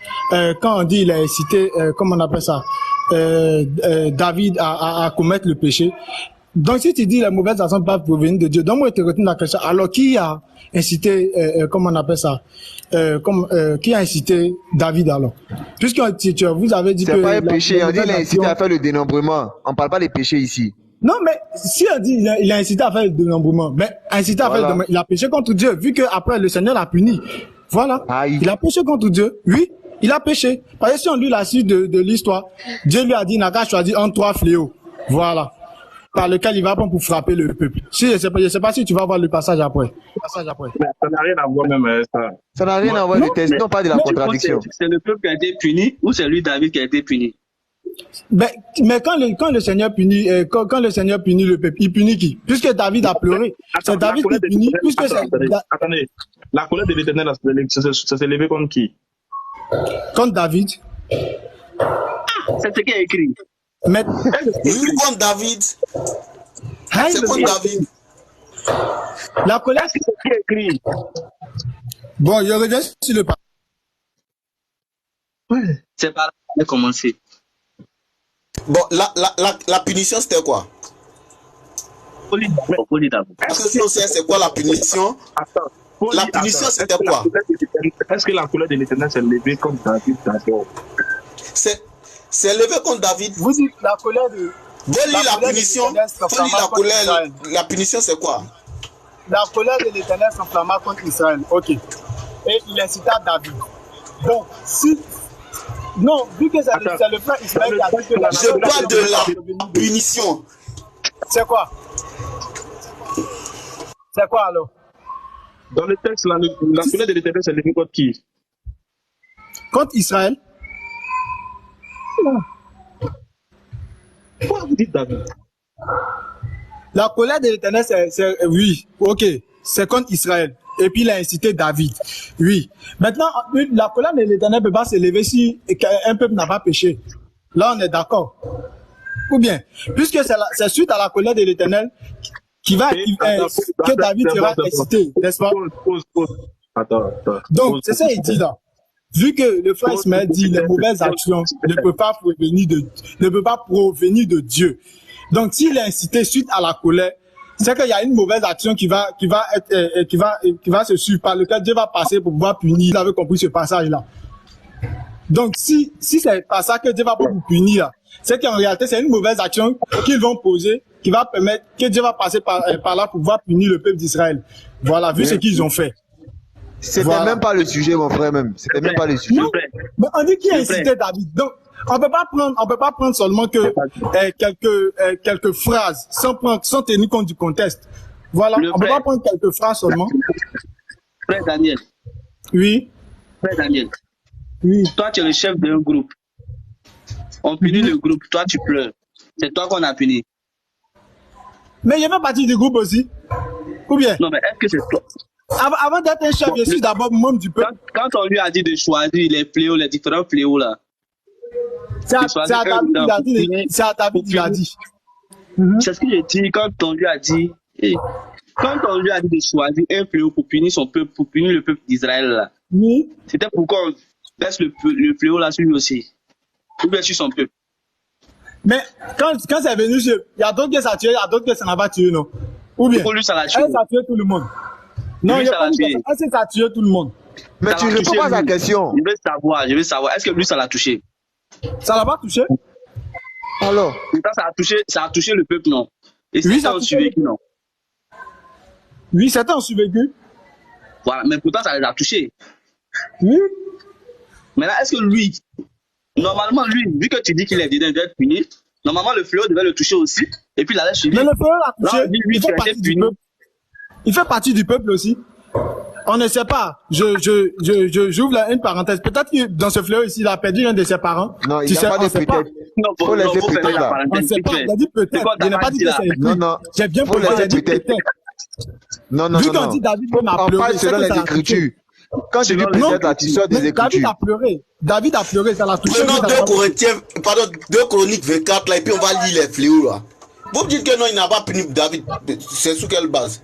quand on dit il a incité, comment on appelle ça, David à commettre le péché. Donc, si tu dis les mauvaises actions ne peuvent pas provenir de Dieu, donc moi, je te retourne la question. Alors, qui a incité, comment on appelle ça, qui a incité David alors? Puisque vous avez dit que... C'est pas un péché, on dit qu'il a incité à faire le dénombrement. On ne parle pas des péchés ici. Non, mais si on dit il a incité à faire le dénombrement, mais incité à faire le dénombrement, il a péché contre Dieu, vu que après le Seigneur l'a puni. Voilà. Aïe. Il a péché contre Dieu. Oui, il a péché. Parce que si on lit la suite de l'histoire, Dieu lui a dit, n'a qu'à choisir entre 3 fléaux. Voilà. Par lequel il va prendre pour frapper le peuple. Si, je sais pas si tu vas voir le passage après. Mais ça n'a rien à voir même ça. Ça n'a rien à voir avec le texte, non pas de la contradiction. C'est le peuple qui a été puni ou c'est lui David qui a été puni? Mais quand le Seigneur punit, quand le Seigneur punit le peuple, il punit qui? Puisque David a pleuré. C'est David qui punit, puisque c'est... Attendez, la colère de l'Éternel, ça s'est levé contre qui? Contre David. C'est ce qui est écrit. Mais... Oui, contre David. C'est contre David. La colère, c'est ce qui est écrit. Bon, je reviens sur le... C'est par là qu'on a commencé. Bon, la punition, c'était quoi? Est-ce que si on sait c'est quoi la punition? La punition, c'était quoi? Est-ce que la colère de l'Éternel s'est levée contre David d'abord? C'est levé contre David. Vous dites la colère de... la punition. La colère, la punition, c'est quoi? La colère de l'Éternel s'enflamma contre Israël. Ok. Et il incita David. Donc, si... Non, vu que c'est le frère Ismaël qui a dit que... Je parle de la punition. C'est quoi? C'est quoi alors? Dans le texte, la colère de l'Éternel s'est levée contre qui? Contre Israël. Pourquoi vous dites David? La colère de l'Éternel, c'est oui, ok, c'est contre Israël. Et puis il a incité David. Oui. Maintenant, la colère de l'Éternel ne peut pas s'élever si un peuple n'a pas péché. Là, on est d'accord. Ou bien, puisque c'est suite à la colère de l'Éternel que David sera incité, n'est-ce pas? Attends. Donc, c'est ça qu'il dit là. Vu que le frère Ismaël dit les mauvaises actions ne peuvent pas provenir de Dieu. Donc, s'il est incité suite à la colère, c'est qu'il y a une mauvaise action qui va se suivre, par lequel Dieu va passer pour pouvoir punir. Vous avez compris ce passage-là. Donc, si c'est pas ça que Dieu va pas vous punir, là, c'est qu'en réalité, c'est une mauvaise action qu'ils vont poser, qui va permettre que Dieu va passer par là pour pouvoir punir le peuple d'Israël. Voilà, vu ce qu'ils ont fait. C'était même pas le sujet, mon frère, même. C'était même pas le sujet. Non, mais on dit qui a incité David. Donc, on peut pas prendre seulement que quelques phrases sans tenir compte du contexte. Voilà, on peut pas prendre quelques phrases seulement. Frère Daniel. Oui. Frère Daniel. Oui. Toi, tu es le chef d'un groupe. On punit le groupe, toi tu pleures. C'est toi qu'on a puni. Mais il y avait partie du groupe aussi. Ou bien? Non, mais est-ce que c'est toi? Avant d'être un chef, je suis d'abord membre du peuple. Quand on lui a dit de choisir les fléaux, les différents fléaux là. C'est à David qu'il a dit. C'est à David qu'il a dit. C'est ce que j'ai dit quand on lui a dit. Quand on lui a dit de choisir un fléau pour punir son peuple, pour punir le peuple d'Israël là. Oui. C'était pour qu'on laisse le fléau là sur lui aussi. Ou bien sur son peuple. Mais quand c'est venu, il y a d'autres que ça a tué, il y a d'autres que ça n'a pas tué, non? Ou bien? Pour lui, ça l'a tué. Ça a tué tout le monde. Non, il y a pas que ça a tué tout le monde. Mais tu ne réponds pas à la question. Je veux savoir. Est-ce que lui, ça l'a touché? Ça l'a pas touché? Alors? Ça a touché le peuple, non? Et oui, ça a survécu, non? Oui, certains ont survécu. Voilà, mais pourtant, ça les a touchés. Oui. Maintenant, est-ce que lui, normalement, lui, vu que tu dis qu'il est dedans, il doit être puni, normalement, le fléau devait le toucher aussi, et puis il allait suivre. Mais le fléau l'a touché. Lui, il fait partie du peuple. Il fait partie du peuple aussi. On ne sait pas. J'ouvre une parenthèse. Peut-être que dans ce fléau ici, il a perdu un de ses parents. Non, il n'y a pas de peut-être. Faut laisser peut-être là. On ne sait pas. Il a dit peut-être. Il n'a pas dit que c'est écrit. Non. J'ai bien compris. Il a dit peut-être. Non. Vu qu'on dit David m'a pleuré. On parle selon les Écritures. Quand tu dis peut-être là, tu sors des Écritures. David a pleuré, ça l'a touché. Prenons 2 Chroniques 24 là, et puis on va lire les fléaux là. Vous me dites que non, il n'a pas puni David. C'est sous quelle base?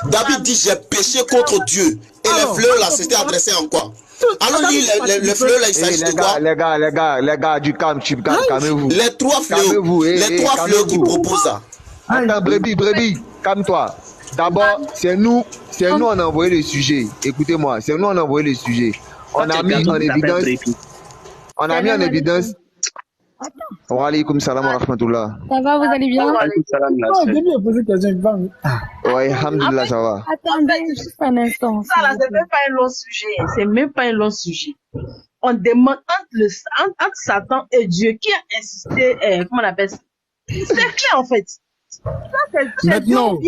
David dit j'ai péché contre Dieu. Et les fléaux là, c'était adressé en quoi? Alors lui, les fléaux là, il s'agit de quoi? Les gars, du calmez-vous. Les 3 fléaux qui proposent ça. Attends, brebis, calme-toi. D'abord, c'est nous, on a envoyé le sujet. Écoutez-moi, c'est nous, on a envoyé le sujet. On a mis en évidence. Wa alaykoum salam wa rahmatullah. Ça va, vous allez bien? Oui, alhamdulillah, ça va. Attendez juste un instant. Ça là, c'est même pas un long sujet. C'est même pas un long sujet. On demande entre Satan et Dieu qui a insisté, comment on appelle ça? C'est qui en fait? Maintenant,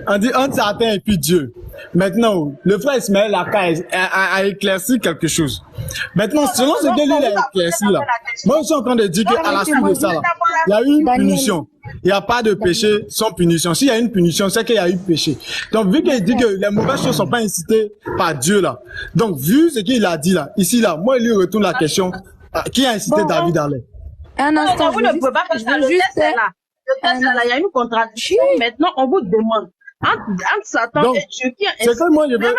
on dit entre Satan et puis Dieu. Maintenant, le frère Ismaël a éclairci quelque chose. Maintenant, selon ce que lui a éclairci là, moi je suis en train de dire qu'à la suite de ça, là, il y a eu une punition. Il n'y a pas de péché sans punition. S'il y a une punition, c'est qu'il y a eu péché. Donc, vu qu'il dit que les mauvaises choses ne sont pas incitées par Dieu là, donc vu ce qu'il a dit là, ici là, moi il lui retourne la question, qui a incité David à l'air? Un instant, vous ne pouvez pas faire ça. Le test est là. Le test est là. Il y a une contradiction. Maintenant, on vous demande entre Satan et Dieu qui a c'est que moi je veux.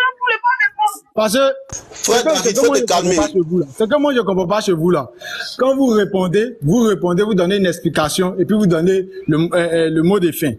Parce que frère David, il faut te calmer. C'est que moi je comprends pas chez vous là. Quand vous répondez, vous donnez une explication et puis vous donnez le mot de fin.